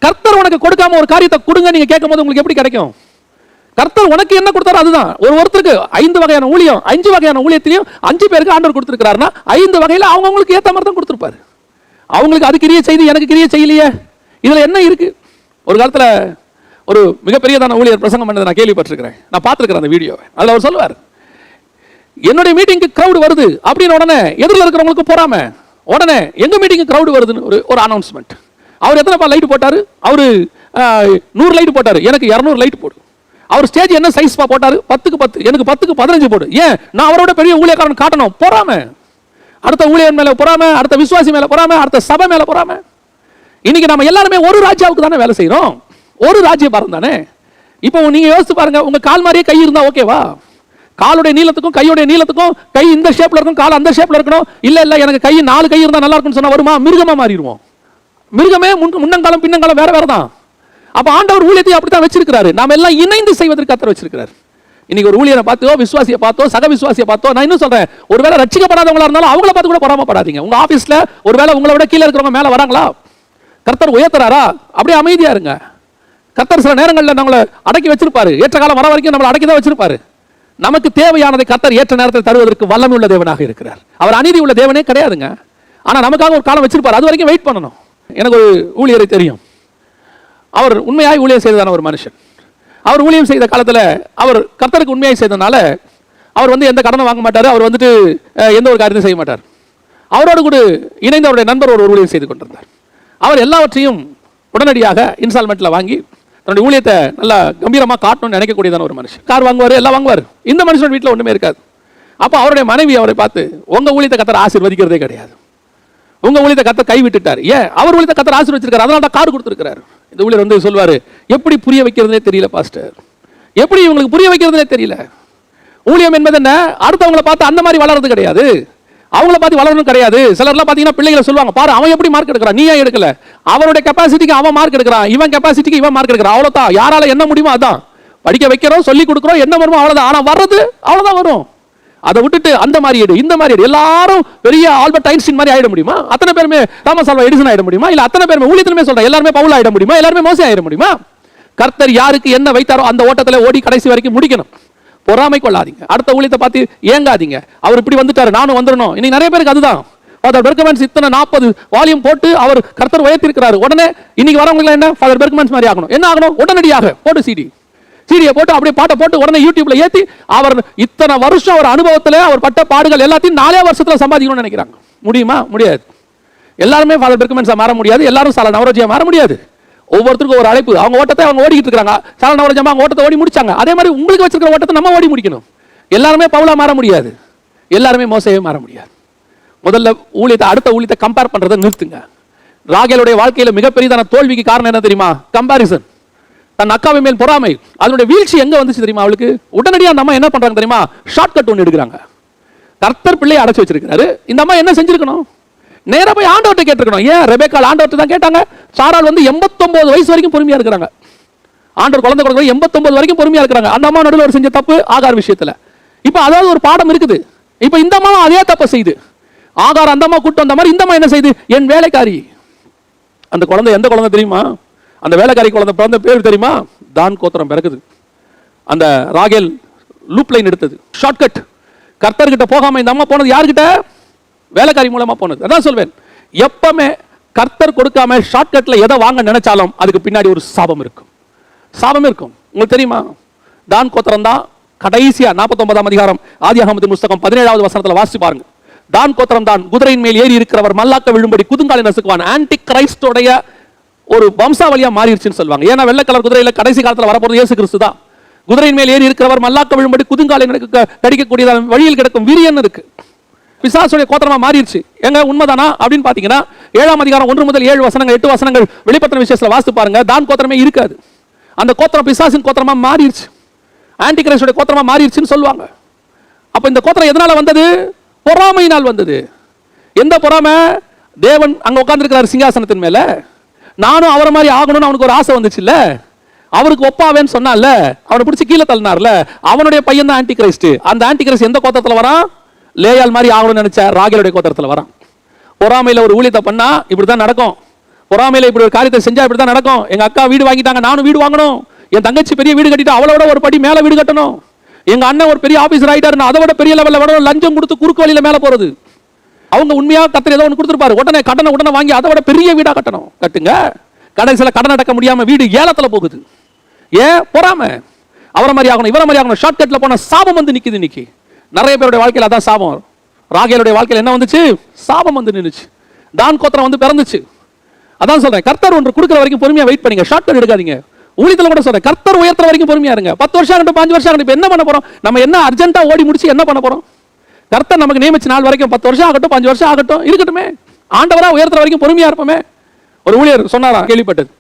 கர்த்தர் உனக்கு கொடுக்காம ஒரு காரியத்தை கொடுங்க நீங்க கேட்கும் போது உங்களுக்கு எப்படி கிடைக்கும்? கர்த்தர் உனக்கு என்ன கொடுத்தாரோ அதுதான். ஒருத்தருக்கு 5 வகையான ஊழியம், 5 வகையான ஊழியத்திலையும் 5 பேருக்கு ஆண்டவர் கொடுத்திருக்கிறாருன்னா 5 வகையில அவங்களுக்கு ஏத்த மாதிரி தான் கொடுத்திருப்பாரு. அவங்களுக்கு அது கிரியை செய்து எனக்கு கிரியை செய்யலையே, இதுல என்ன இருக்கு? ஒரு காலத்துல ஒரு மிகப்பெரியதான ஊழியர் பிரசங்கம் பண்ணதை நான் கேள்விப்பட்டிருக்கிறேன், நான் பார்த்திருக்கிறேன் அந்த வீடியோவை. அதுல அவர் சொல்லுவார், என்னுடைய மீட்டிங்க்கு கிரௌட் வருது அப்படின்னு உடனே எதிரில் இருக்கிறவங்களுக்கு போறாம உடனே எங்க மீட்டிங்கு கிரௌட் வருதுன்னு ஒரு அனௌன்ஸ்மெண்ட். அவர் எத்தனை லைட் போட்டாரு? அவரு 100 லைட் போட்டாரு, எனக்கு 200 லைட் போடு. அவர் ஸ்டேஜ் என்ன சைஸ் போட்டாரு? 10க்கு 10, எனக்கு 10க்கு 15 போடு. ஏன்? நான் அவரோட பெரிய ஊழியக்காரன் காட்டணும். பொறாம. அடுத்த ஊழியன் மேல பொறாம, அடுத்த விசுவாசி மேல பொறாம, அடுத்த சபை மேல பொறாம. இன்னைக்கு நம்ம எல்லாருமே ஒரு ராஜாவுக்கு தானே வேலை செய்யறோம், ஒரு ராஜ்ய பாரம் தானே. இப்போ நீங்க யோசிச்சு பாருங்க, உங்க கால் மாதிரியே கை இருந்தா ஓகேவா? காலுடைய நீளத்துக்கும் கையுடைய நீளத்துக்கும் கை இந்த ஷேப்ல இருக்கும், கால் அந்த ஷேப்ல இருக்கணும். இல்ல இல்ல எனக்கு கை 4 கை இருந்தா நல்லா இருக்கும்னு சொன்னா வருமா? மிருகமா மாறிடுவோம். மிருகமே முன்னங்காலம் பின்னங்காலம் வேற வேற தான். அப்ப ஆண்டவர் ஊழியத்தை அப்படித்தான் வச்சிருக்கிறாரு. நாம எல்லாம் இணைந்து செய்வதற்கு கர்த்தர் வச்சிருக்கிறார். இன்னைக்கு ஒரு ஊழியரை பார்த்தோ, விசுவாசியை பார்த்தோ, சக விசுவாசியை பார்த்தோ, நான் இன்னும் சொல்றேன், ஒருவேளை ரட்சிக்கப்படாதவங்களா இருந்தாலும் அவங்கள பார்த்து கூட பொறாமப்படாதீங்க. உங்க ஆபீஸ்ல ஒருவேளை உங்களை விட கீழே இருக்கிறவங்க மேல வராங்களா? கர்த்தர் உயர்த்துறாரா? அப்படியே அமைதியா இருங்க. கர்த்தர் சில நேரங்களில் நம்மளை அடக்கி வச்சிருப்பாரு. ஏற்ற காலம் வர வரைக்கும் நம்மளை அடக்கி தான் வச்சிருப்பாரு. நமக்கு தேவையானதை கர்த்தர் ஏற்ற நேரத்தில் தருவதற்கு வல்லமை உள்ள தேவனாக இருக்கிறார். அவர் அநீதி உள்ள தேவனே கிடையாதுங்க. ஆனா நமக்காக ஒரு காலம் வச்சிருப்பாரு, அது வரைக்கும் வெயிட் பண்ணணும். எனக்கு ஒரு ஊழியரை தெரியும். அவர் உண்மையாய் ஊழியம் செய்ததான ஒரு மனுஷன். அவர் ஊழியம் செய்த காலத்தில் அவர் கர்த்தருக்கு உண்மையாய் செய்தனால அவர் எந்த கடனை வாங்க மாட்டார். அவர் எந்த ஒரு காரியத்தையும் செய்ய மாட்டார். அவரோடு கூட இணைந்து அவருடைய நண்பர் ஒரு ஊழியம் செய்து கொண்டிருந்தார். அவர் எல்லாவற்றையும் உடனடியாக இன்ஸ்டால்மெண்ட்ல வாங்கி தன்னுடைய ஊழியத்தை நல்லா கம்பீரமாக காட்டணும்னு நினைக்கக்கூடியதான ஒரு மனுஷன். கார் வாங்குவார், எல்லாம் வாங்குவார். இந்த மனுஷன் வீட்டில் ஒன்றுமே இருக்காது. அப்போ அவருடைய மனைவி அவரை பார்த்து, உங்க ஊழியத்தை கர்த்தர் ஆசீர்வதிக்கிறதே கிடையாது, உங்க ஊழியத்தை கர்த்தர் கை விட்டுட்டார். ஏன்? அவர் ஊழியத்தை கர்த்தர் ஆசீர்வதிச்சிருக்காரு, அதனால தான் கார் கொடுத்துருக்காரு. இந்த ஊழியர் சொல்வாரு, எப்படி புரிய வைக்கிறதுனே தெரியல பாஸ்டர், எப்படி இவங்களுக்கு புரிய வைக்கிறதுனே தெரியல. ஊழியம் என்பது என்ன? அடுத்தவங்களை பார்த்து அந்த மாதிரி வளர்றது கிடையாது, அவங்கள பார்த்து வளரணும் கிடையாது. சிலர்லாம் பார்த்தீங்கன்னா பிள்ளைகளை சொல்லுவாங்க, பாரு அவன் எப்படி மார்க் எடுக்கிறான், நீ ஏன் எடுக்கல? அவருடைய கெப்பாசிட்டிக்கு அவன் மார்க் எடுக்கிறான், இவன் கெப்பாசிட்டிக்கு இவன் மார்க் எடுக்கிறான். அவ்வளோதான். யாரால என்ன முடியுமோ அதான் படிக்க வைக்கிறோம், சொல்லி கொடுக்குறோம், என்ன வருமோ அவ்வளோதான். ஆனால் வர்றது அவ்வளோதான் வரும். அதை விட்டுட்டு அந்த மாதிரி எடு, இந்த மாதிரி எடு, எல்லாரும் பெரிய ஆல்பர்ட் ஐன்ஸ்டீன் மாதிரி ஆயிட முடியுமா? அத்தனை பேருமே தாமஸ் ஆல்வா எடிசன் ஆயிட முடியுமா? இல்ல அத்தனை பேருமே ஊழியத்திலுமே சொல்றேன், எல்லாருமே பவுல் ஆயிட முடியுமா? எல்லாருமே மோசே ஆயிட முடியுமா? கர்த்தர் யாருக்கு என்ன வைத்தாரோ அந்த ஓட்டத்தில் ஓடி கடைசி வரைக்கும் முடிக்கணும். பொறாமை கொள்ளாதீங்க. அடுத்த ஊழியத்தை பார்த்து ஏங்காதீங்க. அவர் இப்படி வந்துட்டாரு, நானும் வந்துடணும். இன்னைக்கு நிறைய பேருக்கு அதுதான். ஃபாதர் பெர்க்மன்ஸ் இத்தனை 40 வால்யூம் போட்டு அவர் கர்த்தர் உயர்த்திருக்கிறாரு. உடனே இன்னைக்கு வரவங்களுக்கு என்ன ஃபாதர் பெர்க்மன்ஸ் மாதிரி ஆகணும். என்ன ஆகணும்? உடனடியாக போட்டு சிடியை போட்டு அப்படியே பாட்டை போட்டு உடனே யூடியூப்ல ஏத்தி அவர் இத்தனை வருஷம் அவர் அனுபவத்தில் அவர் பட்ட பாடுகள் எல்லாத்தையும் 4 வருஷத்துல சம்பாதிக்கணும்னு நினைக்கிறாங்க. முடியுமா? முடியாது. எல்லாருமே ஃபாதர் பெர்க்மன்ஸா மாற முடியாது. எல்லாரும் சால நவரோஜியா மாற முடியாது. ஒவ்வொருத்தருக்கும் ஒரு அழைப்பு. அவங்க ஓட்டத்தை அவங்க ஓடிக்கிட்டு இருக்காங்க. சால நவரோஜியமா அவங்க ஓட்டத்தை ஓடி முடிச்சாங்க. அதே மாதிரி உங்களுக்கு வச்சிருக்கிற ஓட்டத்தை நம்ம ஓடி முடிக்கணும். எல்லாருமே பவுலா மாற முடியாது. எல்லாருமே மோசேவே மாற முடியாது. முதல்ல ஊழியத்தை அடுத்த ஊழியத்தை கம்பேர் பண்றதை நிறுத்துங்க. ராகேலுடைய வாழ்க்கையில மிகப்பெரியதான தோல்விக்கு காரணம் என்ன தெரியுமா? கம்பாரிசன். தன் அக்காவை மேல் பொறாமை. அதனுடைய வீழ்ச்சி எங்க வந்துச்சு தெரியுமா? அவளுக்கு உடனடியாக அந்த அம்மா என்ன பண்றாங்க தெரியுமா? ஷார்ட் கட் ஒன்று எடுக்கிறாங்க. கர்த்தர் பிள்ளையை அடைச்சு வச்சிருக்காரு. இந்த அம்மா என்ன செஞ்சிருக்கணும்? நேரா போய் ஆண்டவர்கிட்ட கேட்டிருக்கணும். ஏன் ரெபேக்கால் ஆண்டவர்கிட்ட தான் கேட்டாங்க. சாராள் 89 வயசு வரைக்கும் பொறுமையா இருக்கிறாங்க. ஆண்டவர் குழந்தை கொடுக்குற 89 வரைக்கும் பொறுமையா இருக்கிறாங்க. அந்த அம்மா நடுவில் ஒரு செஞ்ச தப்பு ஆகார் விஷயத்துல. இப்ப அதாவது ஒரு பாடம் இருக்குது. இப்ப இந்த அம்மா அதே தப்பை செய்து ஆகார் அந்த அம்மா கூட்டு வந்த மாதிரி இந்த அம்மா என்ன செய்து? என் வேலைக்காரி. அந்த குழந்தை எந்த குழந்தை தெரியுமா? அந்த வேலைக்காரி குழந்தை பேர் தெரியுமா? தான் கோத்திரம் பிறக்குது. அந்த ராகேல் லூப் லைன் எடுத்தது, ஷார்ட்கட். கர்த்தர்கிட்ட போகாம இந்த அம்மா போனது யார்கிட்ட? வேலைக்காரி மூலமா போனது. அதான் சொல்வேன், எப்பவுமே கர்த்தர் கொடுக்காம ஷார்ட்கட்ல எதை வாங்க நினைச்சாலும் அதுக்கு பின்னாடி ஒரு சாபம் இருக்கும். சாபம் இருக்கும். உங்களுக்கு தெரியுமா? தான் கோத்திரம் தான் கடைசியா 49ஆம் அதிகாரம் ஆதியாகமத்தின் புத்தகம் 17வது வசனத்துல வாசிச்சு பாருங்க. தான் கோத்திரம் தான் குதிரையின் மேல் ஏறி இருக்கிறவர் மல்லாக்க விழும்படி குதுங்காலை நசுக்குவான். ஆன்டி கிரைஸ்டோடைய ஒரு வம்சாவளியா மாறிடுச்சுன்னு சொல்லுவாங்க. ஏன்னா வெள்ளை கலர் குதிரையில கடைசி காலத்துல வரப்போறது இயேசு கிறிஸ்து தான். குதிரையின் மேல் ஏறி இருக்கிறவர் மல்லாக்க விழும்படி குதுங்காலை கடிக்கக்கூடியதான வழியில் கிடக்கும் விரியன் இருக்கு. பிசாசுடைய கோத்திரமா மாறிடுச்சு. எங்க உண்மைதானா அப்படின்னு பாத்தீங்கன்னா 7ஆம் அதிகாரம் 1 முதல் 7 வசனங்கள் 8 வசனங்கள் வெளிப்படுத்தின விசேஷத்துல வாசித்து பாருங்க. தான் கோத்திரமே இருக்காது. அந்த கோத்திரம் பிசாசின் கோத்திரமா மாறிடுச்சு. ஆன்டி கிரைஸ்டோட கோத்திரமா மாறிடுச்சுன்னு சொல்லுவாங்க. அப்ப இந்த கோத்திரம் எதனால வந்தது? பொறாமையினால் வந்தது. எந்த பொறாமை? தேவன் அங்க உட்கார்ந்து இருக்கிறார் சிங்காசனத்தின் மேல. நானும் அவரை மாதிரி ஆகணும்னு அவனுக்கு ஒரு ஆசை வந்துச்சு இல்ல. அவருக்கு ஒப்பாவேன்னு சொன்னால, அவனை பிடிச்சி கீழே தள்ளினார்ல. அவனுடைய பையன் தான் ஆன்டி கிரைஸ்ட். அந்த ஆன்டி கிரைஸ்ட் எந்த கோத்திரத்துல வரான்? லேயால் மாதிரி ஆகணும்னு நினைச்ச ராகேலுடைய கோத்திரத்துல வரான். பொறாமையில ஒரு ஊழியத்தை பண்ணா இப்படிதான் நடக்கும். பொறாமையில இப்படி ஒரு காரியத்தை செஞ்சா இப்படிதான் நடக்கும். எங்க அக்கா வீடு வாங்கிட்டாங்க, நானும் வீடு வாங்கணும். என் தங்கச்சி பெரிய வீடு கட்டிட்டு அவளோட ஒரு படி மேல வீடு கட்டணும். எங்க அண்ணன் ஒரு பெரிய ஆபீசர் ஆயிட்டாரு, அதை விட பெரிய லெவல்ல விட லஞ்சம் கொடுத்து குறுக்கு வழியில மேல போறது. அவங்க உண்மையா கத்தர் ஏதோ ஒன்று கொடுத்துருப்பாரு, உடனே கடனை வாங்கி அதை விட பெரிய வீடா கட்டணும். கட்டுங்க. கடைசியில் கடன் அடக்க முடியாம வீடு ஏலத்துல போகுது. ஏன்? பொறாமை. அவரை மாதிரி ஆகணும், இவரை மாதிரி ஆகணும். ஷார்ட்கட்ல போன சாபம் வந்து நிக்குது. இன்னைக்கு நிறைய பேருடைய வாழ்க்கையில் அதான் சாபம். ராகேலுடைய வாழ்க்கையில் என்ன வந்துச்சு? சாபம் வந்து நின்னுச்சு. தான் கோத்திரம் வந்து பிறந்துச்சு. அதான் சொல்றேன், கர்த்தர் ஒன்று கொடுக்குற வரைக்கும் பொறுமையா வெயிட் பண்ணுங்க. ஷார்ட்கட் எடுக்காதீங்க. ஊழியத்தில் கூட சொல்றேன், கர்த்தர் உயர்த்துற வரைக்கும் பொறுமையா இருங்க. 10 வருஷம் ஆகட்டும், 5 வருஷம் ஆகட்டும். இப்போ என்ன பண்ண போறோம்? நம்ம என்ன அர்ஜென்ட்டா ஓடி முடிச்சு என்ன பண்ண போறோம்? கர்த்தர் நமக்கு நியமிச்ச நாள் வரைக்கும் 10 வருஷம் ஆகட்டும், 5 வருஷம் ஆகட்டும், இருக்கட்டுமே. ஆண்டவரா உயர்த்துற வரைக்கும் பொறுமையா இருப்போமே. ஒரு ஊழியர் சொன்னாரா, கேள்விப்பட்டது,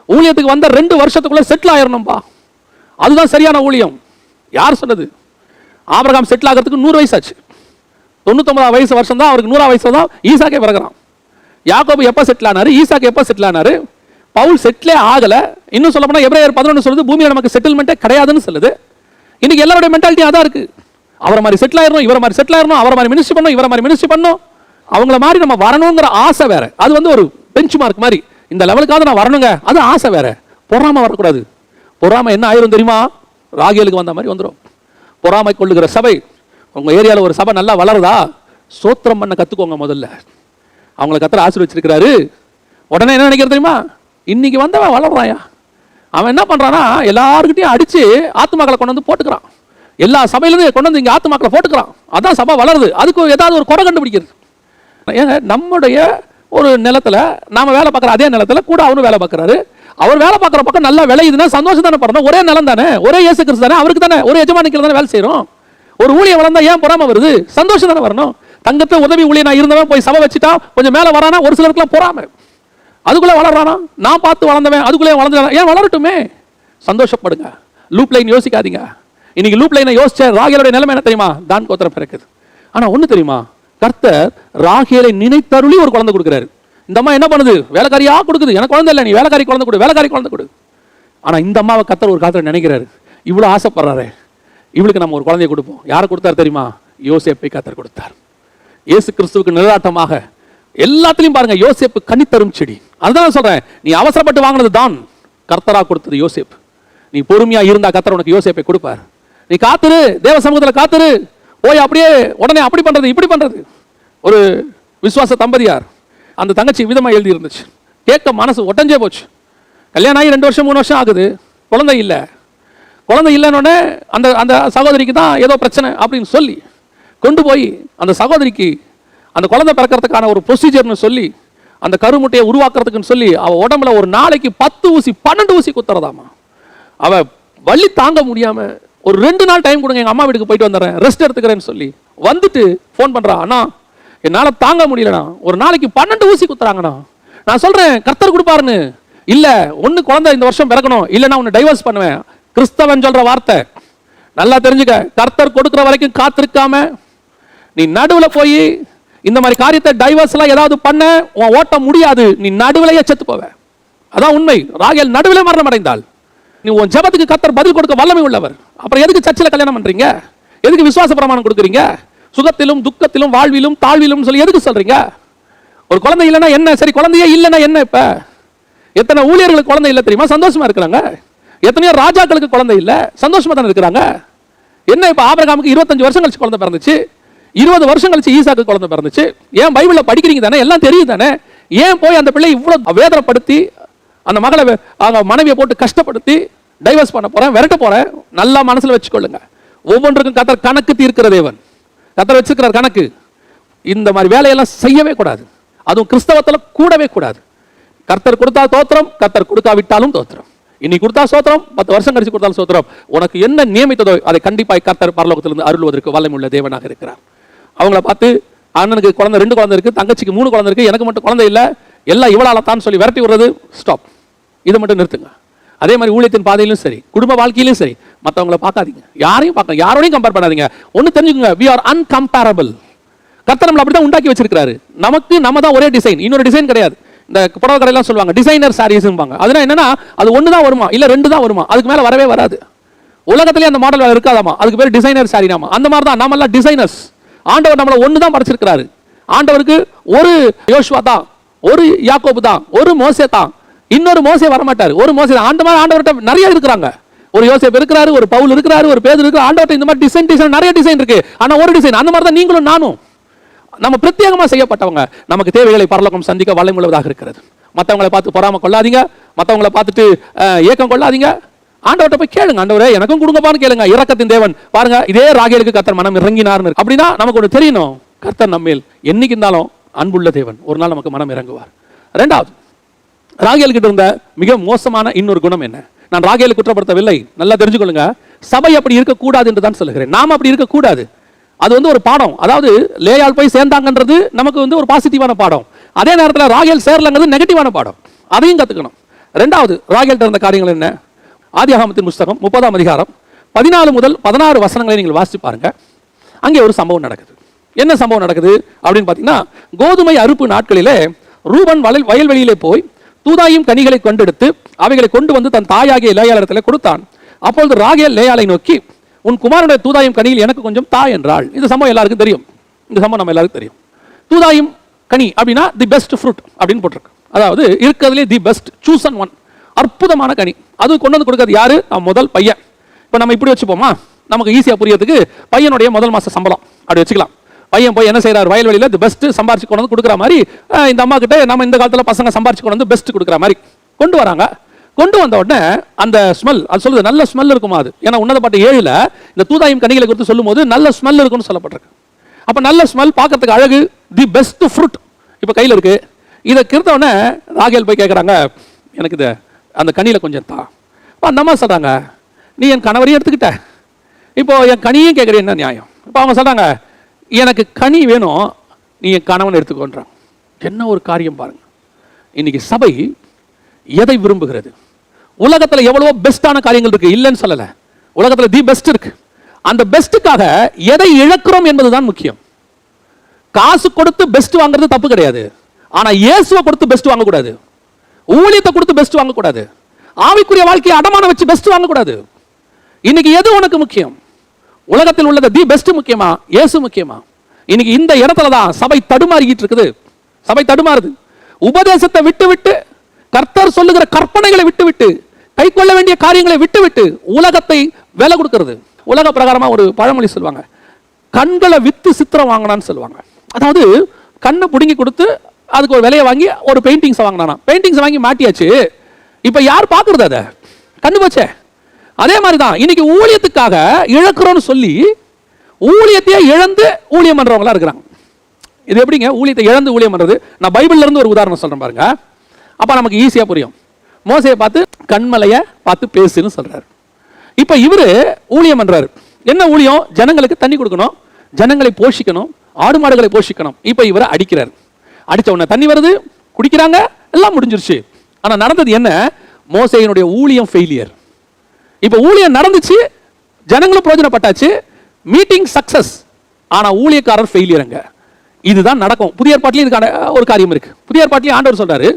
ஊழியத்துக்கு வந்த 2 வருஷத்துக்குள்ள செட்டில் ஆயிரணும்பா, அதுதான் சரியான ஊழியம். யார் சொன்னது? ஆபிரகாம் செட்டில் ஆகிறதுக்கு 100 வயசு ஆச்சு. 99 வயசு வருஷம் தான் அவருக்கு 100 வயசு தான் ஈசாக்கே பிறகுறான். யாக்கோபு எப்ப செட்டில் ஆனாரு? ஈசாக்கு எப்ப செட்டில் ஆனாரு? பவுல் செட்டிலே ஆகல. இன்னும் சொல்ல போனா எபிரேயர் 11 சொல்லுது, பூமியில நமக்கு செட்டில்மெண்ட்டே கிடையாதுன்னு சொல்லுது. இன்னைக்கு எல்லாரோட மென்டாலிட்டி அதான் இருக்கு. அவரை மாதிரி செட்டில் ஆயிரணும், இவரை மாதிரி செட்டில் ஆயிரணும், அவரை மாதிரி மினிஸ்ட்ரி பண்ணணும், இவரை மாதிரி மினிஸ்ட்ரி பண்ணணும். அவங்கள மாதிரி நம்ம வரணுங்கிற ஆசை வேற. அது வந்து ஒரு பெஞ்ச் மார்க் மாதிரி. இந்த லெவலுக்காவது நான் வரணுங்க, அது ஆசை வேற. பொறாமை வரக்கூடாது. பொறாமை என்ன ஆயிரும் தெரியுமா? ராகேலுக்கு வந்த மாதிரி வந்துடும். பொறாமை கொள்ளுகிற சபை. உங்க ஏரியாவில் ஒரு சபை நல்லா வளருதா, சோத்திரம் பண்ண கத்துக்கோங்க முதல்ல. அவங்களை கர்த்தர் ஆசீர்வதிச்சிருக்கிறாரு. உடனே என்ன நினைக்கிறது தெரியுமா? இன்னைக்கு வந்தவன் வளர்றாயா, அவன் என்ன பண்றானா, எல்லாருக்கிட்டையும் அடிச்சு ஆத்துமாக்களை கொண்டு வந்து போட்டுக்கிறான். எல்லா சபையிலிருந்து கொண்டு வந்து இங்க ஆத்துமாக்களை போட்டுக்கிறான். அதான் சபை வளருது. அதுக்கு ஏதாவது ஒரு குறை கண்டுபிடிக்கிறது. ஏங்க, நம்முடைய ஒரு நிலத்துல நாம வேலை பார்க்குற அதே நிலத்துல கூட அவரும் வேலை பார்க்குறாரு. அவர் வேலை பார்க்குற பக்கம் நல்லா விளையுதுன்னா சந்தோஷம் தானே படணும். ஒரே நிலம் தானே, ஒரே இயேசு கிறிஸ்து தானே, அவருக்கு தானே, ஒரு எஜமானிக்கு தானே வேலை செய்யறோம். ஒரு ஊழியம் வளர்ந்தா ஏன் பொறாமை வருது? சந்தோஷம் தானே வரணும். தங்கத்தை உதவி ஊழியனா இருந்தவன் போய் சபை வச்சுட்டா கொஞ்சம் மேல வரானா, ஒரு சிலருக்குலாம் பொறாமை. அதுக்குள்ள வளர்றானா, நான் பார்த்து வளர்ந்தவன் அதுக்குள்ளே வளர்ந்து ஏன் வளரட்டுமே, சந்தோஷப்படுங்க. லூப் லைன் யோசிக்காதீங்க. இன்னைக்கு லூப் லைனை யோசிச்ச ராகேலுடைய நிலைமை என்ன தெரியுமா? தான் கோத்திரம் பிறக்குது. ஆனா ஒண்ணு தெரியுமா, கர்த்தர் ராகேலை நினைத்தருளி ஒரு குழந்தை கொடுக்கிறாரு. இந்த அம்மா என்ன பண்ணுது? வேலைக்காரியா கொடுக்குது. எனக்கு குழந்தை இல்லை, நீ வேலைக்காரி குழந்தை கொடு, வேலைக்காரி குழந்தை கொடு. ஆனா இந்த அம்மாவை கர்த்தர் ஒரு காலத்துல நினைக்கிறாரு, இவ்வளவு ஆசைப்படுறாரு, இவளுக்கு நம்ம ஒரு குழந்தையை கொடுப்போம். யாரை கொடுத்தாரு தெரியுமா? யோசேப்பை கர்த்தர் கொடுத்தார். இயேசு கிறிஸ்துவுக்கு நிழலாட்டமாக எல்லாத்திலையும் பாருங்க, யோசேப்பு கனித்தரும் செடி. அதுதான் சொல்றேன், நீ அவசரப்பட்டு வாங்கினது தான், கர்த்தரா கொடுத்தது யோசேப்பு. நீ பொறுமையா இருந்தா கர்த்தர் உனக்கு யோசேப்பை கொடுப்பார். நீ காத்துரு, தேவ சமூகத்தில் காத்துரு. போய் அப்படியே உடனே அப்படி பண்றது இப்படி பண்றது. ஒரு விசுவாச தம்பதியார், அந்த தங்கச்சி விதமா எழுதி இருந்துச்சு. கேட்க மனசு ஒட்டஞ்சே போச்சு. கல்யாணம் ஆகி 2 வருஷம் 3 வருஷம் ஆகுது, குழந்தை இல்லை. குழந்தை இல்லைன்னு அந்த அந்த சகோதரிக்கு தான் ஏதோ பிரச்சனை அப்படின்னு சொல்லி கொண்டு போய் அந்த சகோதரிக்கு அந்த குழந்தை பிறக்கிறதுக்கான ஒரு ப்ரொசீஜர்னு சொல்லி அந்த கருமுட்டையை உருவாக்குறதுக்குன்னு சொல்லி அவ உடம்புல ஒரு நாளைக்கு 10 ஊசி 12 ஊசி குத்துறதாமா. அவ வலி தாங்க முடியாம ஒரு 2 நாள் டைம் கொடுங்க, எங்க அம்மா வீட்டுக்கு போயிட்டு வந்துடுறேன், ரெஸ்ட் எடுத்துக்கிறேன்னு சொல்லி வந்துட்டு ஃபோன் பண்றா. அண்ணா என்னால தாங்க முடியலண்ணா, ஒரு நாளைக்கு 12 ஊசி குத்துறாங்கண்ணா. நான் சொல்றேன் கர்த்தர் கொடுப்பாருன்னு. இல்ல ஒண்ணு குழந்தை இந்த வருஷம் பிறக்கணும், இல்லைன்னா உன்னை டைவர்ஸ் பண்ணுவேன். கிறிஸ்தவன் சொல்ற வார்த்தை நல்லா தெரிஞ்சுக்க. கர்த்தர் கொடுக்கிற வரைக்கும் காத்திருக்காம நீ நடுவுல போய் இந்த மாதிரி காரியத்தை டைவர்ஸ் எல்லாம் ஏதாவது பண்ண உன் ஓட்ட முடியாது. நீ நடுவிலேயே செத்து போவ. அதான் உண்மை. ராகேல் நடுவிலே மரணம் அடைந்தாள். நீ உன் ஜெபத்துக்கு கர்த்தர் பதில் கொடுக்க வல்லமை உள்ளவர். அப்புறம் எதுக்கு சர்ச்சில் கல்யாணம் பண்றீங்க? எதுக்கு விசுவாச பிரமாணம் கொடுக்குறீங்க? சுகத்திலும் துக்கத்திலும் வாழ்விலும் தாழ்விலும் சொல்லி எதுக்கு சொல்றீங்க? ஒரு குழந்தை இல்லைன்னா என்ன? சரி, குழந்தையே இல்லைன்னா என்ன? இப்ப எத்தனை ஊழியர்களுக்கு குழந்தை இல்லை தெரியுமா? சந்தோஷமா இருக்கிறாங்க. எத்தனையோ ராஜாக்களுக்கு குழந்தை இல்லை, சந்தோஷமா தானே இருக்கிறாங்க. என்ன இப்ப ஆபிரகாமுக்கு 25 வருஷம் கழிச்சு குழந்தை பிறந்துச்சு, 20 வருஷம் கழிச்சு ஈசாக்கு குழந்தை பிறந்துச்சு. ஏன் பைபிள்ல படிக்கிறீங்க தானே, எல்லாம் தெரியும் தானே. ஏன் போய் அந்த பிள்ளை இவ்வளவு வேதனைப்படுத்தி அந்த மகளை அவங்க மனைவியை போட்டு கஷ்டப்படுத்தி டைவர்ஸ் பண்ண போறேன், விரட்ட போறேன்? நல்லா மனசுல வச்சுக்கொள்ளுங்க. ஒவ்வொன்றுக்கும் கர்த்தர் கணக்கு தீர்க்கிற தேவன். கர்த்தர் வச்சிருக்கிறார் கணக்கு. இந்த மாதிரி வேலையெல்லாம் செய்யவே கூடாது. அதுவும் கிறிஸ்தவத்துல கூடவே கூடாது. கர்த்தர் கொடுத்தா தோத்திரம், கர்த்தர் கொடுக்காவிட்டாலும் தோத்திரம். இன்னைக்கு கொடுத்தா சோத்திரம், 10 வருஷம் கழிச்சு கொடுத்தாலும் சோத்திரம். உனக்கு என்ன நியமித்ததோ அதை கண்டிப்பாய் கர்த்தர் பரலோகத்திலிருந்து அருள்வதற்கு வல்லமையுள்ள தேவனாக இருக்கிறார். அவங்கள பார்த்து அண்ணனுக்கு குழந்தை 2 குழந்தை இருக்கு, தங்கச்சிக்கு 3 குழந்தை இருக்கு, எனக்கு மட்டும் குழந்தை இல்லை, எல்லாம் இவளால தான் சொல்லி விரட்டி விடுறது ஸ்டாப். இதை மட்டும் நிறுத்துங்க. அதே மாதிரி ஊழியத்தின் பாதையிலும் சரி, குடும்ப வாழ்க்கையிலும் சரி, மற்றவங்களை பார்க்காதீங்க, யாரையும் பார்க்க, யாரோடையும் கம்பேர் பண்ணாதீங்க. ஒன்று தெரிஞ்சுக்கோங்க, we are uncomparable. கர்த்தர் நம்மளை அப்படிதான் உண்டாக்கி வச்சிருக்காரு. நமக்கு நம்ம தான் ஒரே டிசைன், இன்னொரு டிசைன் கிடையாது. இந்த புடவை கடையெல்லாம் சொல்லுவாங்க டிசைனர் சாரீஸ்பாங்க. அதனால என்னன்னா அது ஒன்று தான் வருமா, இல்லை 2 தான் வருமா, அதுக்கு மேலே வரவே வராது. உலகத்திலேயே அந்த மாடல் இருக்காதாமா, அதுக்கு பேர் டிசைனர் சாரினாமா. அந்த மாதிரி தான் நம்ம எல்லாம் டிசைனர்ஸ். ஆண்டவர் நம்மளை ஒன்று தான் படைச்சிருக்கிறாரு. ஆண்டவருக்கு ஒரு யோசுவா தான், ஒரு யாக்கோபு தான், ஒரு மோசே தான், இன்னொரு மோசே வரமாட்டாரு, ஒரு மோசே தான். அந்த மாதிரி ஆண்டவர்கிட்ட நிறைய இருக்கிறாங்க. ஒரு யோசேப் இருக்கிறாரு, ஒரு பவுல் இருக்கிறாரு, ஒரு பேதுரு இருக்கிறாரு. ஆண்டவர்கிட்ட இந்த மாதிரி டிசைன் நிறைய டிசைன் இருக்கு. ஆனா ஒரு டிசைன். அந்த மாதிரி தான் நீங்களும் நானும். நம்ம பிரத்யேகமா செய்யப்பட்டவங்க. நமக்கு தேவைகளை பரலோகம் சந்திக்க வல்லமையுள்ளதாக இருக்கிறது. மற்றவங்களை பார்த்து பொறாம கொள்ளாதீங்க, மற்றவங்களை பார்த்துட்டு ஏக்கம் கொள்ளாதீங்க. ஆண்டவர்கிட்ட போய் கேளுங்க, ஆண்டவரே எனக்கும் கொடுங்கப்பான்னு கேளுங்க. இரக்கத்தின் தேவன் பாருங்க, இதே ராகேலுக்கு கர்த்தர் மனம் இறங்கினார்னு. அப்படின்னா நமக்கு ஒன்று தெரியணும், கர்த்தர் நம்மேல் என்னைக்கு இருந்தாலும் அன்புள்ள தேவன். ஒரு நாள் நமக்கு மனம் இறங்குவார். 2வது, ராகேல் கிட்ட இருந்த மிக மோசமான இன்னொரு குணம் என்ன? நான் ராகேலை குற்றப்படுத்தவில்லை, நல்லா தெரிஞ்சுக்கொள்ளுங்க. சபை அப்படி இருக்கக்கூடாது என்று தான் சொல்லுகிறேன். நாம் அப்படி இருக்கக்கூடாது. அது ஒரு பாடம். அதாவது லேயால் போய் சேர்ந்தாங்கன்றது நமக்கு ஒரு பாசிட்டிவான பாடம். அதே நேரத்தில் ராகேல் சேரலங்கிறது நெகட்டிவான பாடம். அதையும் கத்துக்கணும். 2வது, ராகேல் இருந்த காரியங்கள் என்ன? ஆதியாகமத்தின் புஸ்தகம் 30ஆம் அதிகாரம் 14 முதல் 16 வசனங்களை நீங்கள் வாசித்து பாருங்க. அங்கே ஒரு சம்பவம் நடக்குது. என்ன சம்பவம் நடக்குது அப்படின்னு பார்த்தீங்கன்னா, கோதுமை அறுப்பு நாட்களிலே ரூபன் வயல்வெளியிலே போய் தூதாயும் கனிகளை கொண்டெடுத்து அவைகளை கொண்டு வந்து தன் தாயாகிய லேயாளிடத்தில் கொடுத்தான். அப்பொழுது ராகேல் லேயாளை நோக்கி, உன் குமாரனுடைய தூதாயும் கனியில் எனக்கு கொஞ்சம் தா என்றாள். இந்த சம்பவம் எல்லாருக்கும் தெரியும். இந்த சம்பவம் நம்ம எல்லாருக்கும் தெரியும். தூதாயும் கனி அப்படின்னா தி பெஸ்ட் ஃப்ரூட் அப்படின்னு போட்டிருக்கு. அதாவது இருக்கிறதுலே தி பெஸ்ட் சூசன் ஒன், அற்புதமான கனி. அது கொண்டு வந்து கொடுக்கறது யாரு? முதல் பையன். இப்போ நம்ம இப்படி வச்சுப்போமா, நமக்கு ஈஸியாக புரியறதுக்கு பையனுடைய முதல் மாச சம்பளம் அப்படி வச்சுக்கலாம். பையன் போய் என்ன செய்யறாரு, வயல்வெளியில் தி பெஸ்ட் சம்பாரிச்சு கொண்டு வந்து கொடுக்குற மாதிரி இந்த அம்மா கிட்ட நம்ம இந்த காலத்தில் பசங்க சம்பாரிச்சு கொண்டு வந்து பெஸ்ட் கொடுக்குற மாதிரி கொண்டு வராங்க. கொண்டு வந்த உடனே அந்த ஸ்மெல், அது சொல்லுது நல்ல ஸ்மெல் இருக்குமா அது. ஏன்னா உன்னத பாட்டு 7ல் இந்த தூதாயும் கனிகளை குறித்து சொல்லும் போது நல்ல ஸ்மெல் இருக்குன்னு சொல்லப்பட்டிருக்கு. அப்போ நல்ல ஸ்மெல், பார்க்கறதுக்கு அழகு, தி பெஸ்ட் ஃப்ரூட் இப்போ கையில் இருக்கு. இதை கிருத்த உடனே ராகேல் போய் கேட்குறாங்க, எனக்கு இதை அந்த கனியில் கொஞ்சம் தா. அந்த அம்மா சொல்கிறாங்க, நீ என் கணவரையும் எடுத்துக்கிட்ட, இப்போ என் கனியும் கேட்குறேன், என்ன நியாயம்? இப்போ அவங்க சொல்கிறாங்க, எனக்கு கனி வேணும், நீ என் கணவன் எடுத்துக்கோன்றாங்க. என்ன ஒரு காரியம் பாருங்க. இன்னைக்கு சபை எதை விரும்புகிறது? உலகத்தில் எவ்வளவோ பெஸ்டான காரியங்கள் இருக்கு, இல்லைன்னு சொல்லல. உலகத்தில் தி பெஸ்ட் இருக்கு. அந்த பெஸ்ட்டுக்காக எதை இழக்கிறோம் என்பதுதான் முக்கியம். காசு கொடுத்து பெஸ்ட் வாங்குறது தப்பு கிடையாது. ஆனா இயேசுவை கொடுத்து பெஸ்ட் வாங்கக்கூடாது, ஊழியத்தை கொடுத்து பெஸ்ட் வாங்கக்கூடாது, ஆவிக்குரிய வாழ்க்கையை அடமான வச்சு பெஸ்ட் வாங்கக்கூடாது. இன்னைக்கு எது உனக்கு முக்கியம்? உலகத்தில் உள்ளது தி பெஸ்ட் முக்கியமா, இயேசு முக்கியமா? இன்னைக்கு இந்த இடத்துல தான் சபை தடுமாறிக்கிட்டு இருக்குது. சபை தடுமாறுது. உபதேசத்தை விட்டு விட்டு, கர்த்தர் சொல்லுகிற கற்பனைகளை விட்டு விட்டு, கை கொள்ள வேண்டிய காரியங்களை விட்டு விட்டு உலகத்தை விலை கொடுக்கிறது. உலக பிரகாரமா ஒரு பழமொழி சொல்லுவாங்க, கண்களை வித்து சித்திரம் வாங்கினான்னு சொல்லுவாங்க. அதாவது கண்ணை பிடுங்கி கொடுத்து அதுக்கு ஒரு விலையை வாங்கி ஒரு பெயிண்டிங்ஸ் வாங்கினானா. பெயிண்டிங்ஸ் வாங்கி மாட்டியாச்சு, இப்ப யார் பாக்குறது? அதை கண்ணு போச்சே. அதே மாதிரி தான் இன்னைக்கு ஊழியத்துக்காக இழக்கிறோம்னு சொல்லி ஊழியத்தையே இழந்து ஊழியம் பண்றவங்களா இருக்கிறாங்க. இது எப்படிங்க ஊழியத்தை இழந்து ஊழியம் பண்றது? நான் பைபிள்ல இருந்து ஒரு உதாரணம் சொல்றேன் பாருங்க, அப்ப நமக்கு ஈஸியா புரியும். மோசையை பார்த்து கண்மலையை பார்த்து பேசுன்னு சொல்றாரு. இப்ப இவரு ஊழியம் பண்றாரு. என்ன ஊழியம்? ஜனங்களுக்கு தண்ணி கொடுக்கணும், ஜனங்களை போஷிக்கணும், ஆடு மாடுகளை போஷிக்கணும். இப்ப இவரை அடிக்கிறார். அடிச்ச உடனே தண்ணி வருது, குடிக்கிறாங்க, எல்லாம் முடிஞ்சிருச்சு. ஆனா நடந்தது என்ன? மோசையினுடைய ஊழியம் ஃபெயிலியர். இப்ப ஊழியம் நடந்துச்சு, ஜனங்களும் பிரயோஜனப்பட்டாச்சு, மீட்டிங் சக்சஸ், ஆனா ஊழியக்காரர் ஃபெயிலியருங்க. இதுதான் நடக்கும். புதிய ஏற்பாட்டிலேயே இதுக்கான ஒரு காரியம் இருக்கு. புதிய ஏற்பாட்டிலேயே ஆண்டவர் சொல்றாரு,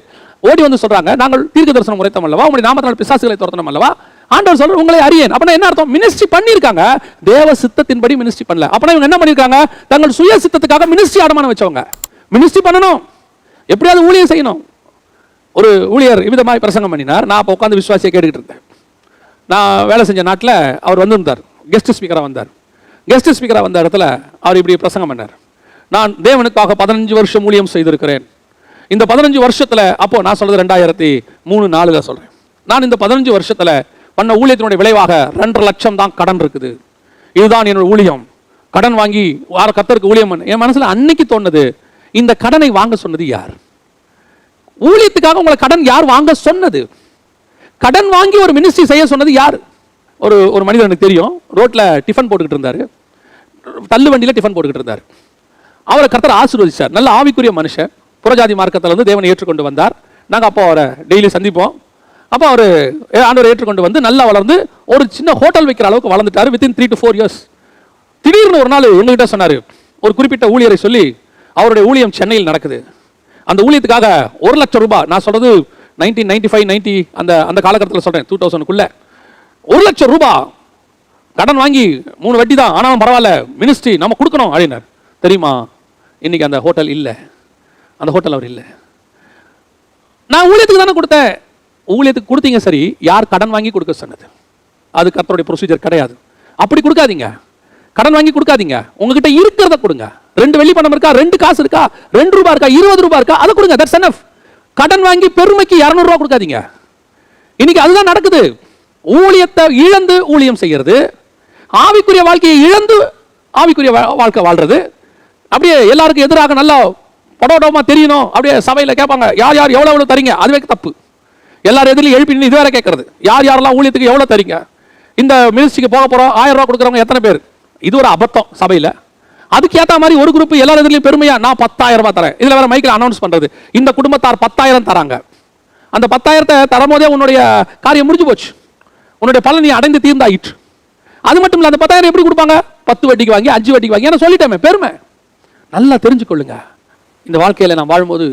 ஓடி வந்து சொல்றாங்க, நாங்கள் தீர்க்க தரிசனம் உரைத்தோம் அல்லவா, உங்களுடைய நாமத்தினால் பிசாசுகளை துரத்தணும் அல்லவா. ஆண்டவர் சொல்ற உங்களை அறியேன். அப்பனா என்ன அர்த்தம்? மினிஸ்ட்ரி பண்ணிருக்காங்க, தேவ சித்தத்தின்படி மினிஸ்ட்ரி பண்ணல. அப்பனா இவங்க என்ன பண்ணிருக்காங்க? தங்கள் சுய சித்தத்துக்காக மினிஸ்ட்ரி அடமானம் வச்சவங்க. மினிஸ்ட்ரி பண்ணணும், எப்படியாவது ஊழியம் செய்யணும். ஒரு ஊழியர் இவ்விதமாய் பிரசங்கம் பண்ணினார். நான் அப்போ உட்காந்து விசுவாசியை கேட்டுக்கிட்டு இருந்தேன். நான் வேலை செஞ்ச நாட்டில் அவர் வந்திருந்தார், கெஸ்ட் ஸ்பீக்கராக வந்தார். கெஸ்ட் ஸ்பீக்கராக வந்த இடத்துல அவர் இப்படி பிரசங்கம் பண்ணார், நான் தேவனுக்காக 15 வருஷம் ஊழியம் செய்திருக்கிறேன். இந்த 15 வருஷத்துல, அப்போ நான் சொல்றது 2003-04 சொல்றேன், நான் இந்த 15 வருஷத்துல பண்ண ஊழியத்தினுடைய விளைவாக 2.5 லட்சம் தான் கடன் இருக்குது. இதுதான் என்னோட ஊழியம். கடன் வாங்கி கர்த்தருக்கு ஊழியம் பண்ண என் மனசுல அன்னைக்கு தோணுது, இந்த கடனை வாங்க சொன்னது யார்? ஊழியத்துக்காக உங்களை கடன் யார் வாங்க சொன்னது? கடன் வாங்கி ஒரு மினிஸ்ட்ரி செய்ய சொன்னது யார்? ஒரு மனிதர் எனக்கு தெரியும், ரோட்ல டிஃபன் போட்டுக்கிட்டு இருந்தாரு, தள்ளு வண்டியில டிஃபன் போட்டுக்கிட்டு இருந்தார். அவரை கர்த்தர் ஆசீர்வதிச்சார். நல்ல ஆவிக்குரிய மனுஷன், புறஜாதி மார்க்கத்தில் வந்து தேவனை ஏற்றுக்கொண்டு வந்தார். நாங்கள் அப்போ அவரை டெய்லி சந்திப்போம். அப்போ அவர் ஆண்டவரை ஏற்றுக்கொண்டு வந்து நல்லா வளர்ந்து ஒரு சின்ன ஹோட்டல் வைக்கிற அளவுக்கு வளர்ந்துட்டார். Within 3 to 4 years. திடீர்னு ஒரு நாள் எங்ககிட்ட சொன்னார், ஒரு குறிப்பிட்ட ஊழியரை சொல்லி அவருடைய ஊழியம் சென்னையில் நடக்குது, அந்த ஊழியத்துக்காக 1 லட்சம் ரூபாய், நான் சொல்றது 1995-90 அந்த காலகட்டத்தில் சொல்றேன், 2000க்குள்ள 1 லட்சம் ரூபாய் கடன் வாங்கி 3 வட்டி தான், ஆனாலும் பரவாயில்ல மினிஸ்ட்ரி நம்ம கொடுக்கணும் அப்படின்னார். தெரியுமா, இன்னைக்கு அந்த ஹோட்டல் இல்லை, அந்த ஹோட்டல் அவர் இல்லை. நான் ஊழியத்துக்கு தானே கொடுத்தேன். ஊழியத்துக்கு கொடுத்தீங்க சரி, யார் கடன் வாங்கி கொடுக்க சொன்னது? அது கர்த்தருடைய ப்ரொசீஜர் கிடையாது. அப்படி கொடுக்காதீங்க, கடன் வாங்கி கொடுக்காதீங்க. உங்ககிட்ட இருக்கிறத கொடுங்க. 2 வெள்ளி பணம் இருக்கா, 2 காசு இருக்கா, 2 ரூபாய் இருக்கா, 20 ரூபாய் இருக்கா, அதை கொடுங்க. That's enough. கடன் வாங்கி பெருமைக்கு 200 ரூபாய் கொடுக்காதீங்க. இன்னைக்கு அதுதான் நடக்குது. ஊழியத்தை இழந்து ஊழியம் செய்யறது, ஆவிக்குரிய வாழ்க்கையை இழந்து ஆவிக்குரிய வாழ்க்கை வாழ்றது. அப்படியே எல்லாருக்கும் எதிராக நல்லா படோடமா தெரியணும். அப்படியே சபையில் கேட்பாங்க, யார் யார் எவ்வளவு எவ்வளவு தரீங்க, அதுவே தப்பு. எல்லாரும் எதிரிலும் எழுப்பி இது வேற கேட்கறது, யார் யாரெல்லாம் ஊழியத்துக்கு எவ்வளவு தரீங்க, இந்த மினிஸ்ட்ரிக்கு போக போறோம் 1000 ரூபாய் கொடுக்குறவங்க எத்தனை பேர்? இது ஒரு அபத்தம் சபையில். அதுக்கு ஏற்ற மாதிரி ஒரு குரூப் எல்லாரும் எதிரிலும் பெருமையா, நான் 10,000 ரூபாய் தரேன். இதுல வேற மைக்கில் அனௌன்ஸ் பண்றது, இந்த குடும்பத்தார் 10,000 தராங்க. அந்த 10,000 தரும் போதே உன்னுடைய காரியம் முடிஞ்சு போச்சு, உன்னுடைய பலன் நீ அடைந்து தீர்ந்தாயிற்று. அது மட்டும் இல்ல, அந்த 10,000 எப்படி கொடுப்பாங்க? 10 வட்டிக்கு வாங்கி, 5 வட்டிக்கு வாங்கி. நான் சொல்லிட்டேன், பெருமை. நல்லா தெரிஞ்சுக்கொள்ளுங்க, இந்த வாழ்க்கையில நான் வாழும்போது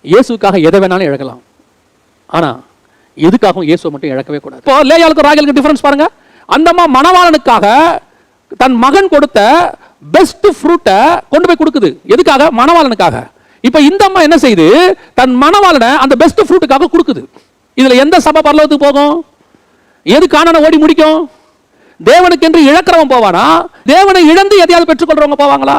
இயேசுக்காக எதை வேணாலும் இழக்கலாம், ஆனா எதுக்காகவும் இயேசுவை மட்டும் இழக்கவே கூடாது. இப்போ லேயாளுக்கு ராகேலுக்கு டிஃபரன்ஸ் பாருங்க. அந்த அம்மா மணவாளனுக்காக தன் மகன் கொடுத்த பெஸ்ட் ஃப்ரூட்டை கொண்டு போய் கொடுக்குது. எதுக்காக? மணவாளனுக்காக. இப்ப இந்த அம்மா என்ன செய்யுது? தன் மணவாளனை அந்த பெஸ்ட் ஃப்ரூட்டுக்காக கொடுக்குது. இதுல எந்த சபை பரலோகத்துக்கு போகும்? எது காணான ஓடி முடிக்கும்? தேவனுக்கு என்று இழக்கிறவன் போவானா? தேவனை இழந்து எதையாவது பெற்றுக்கொள்றவங்க போவாங்களா?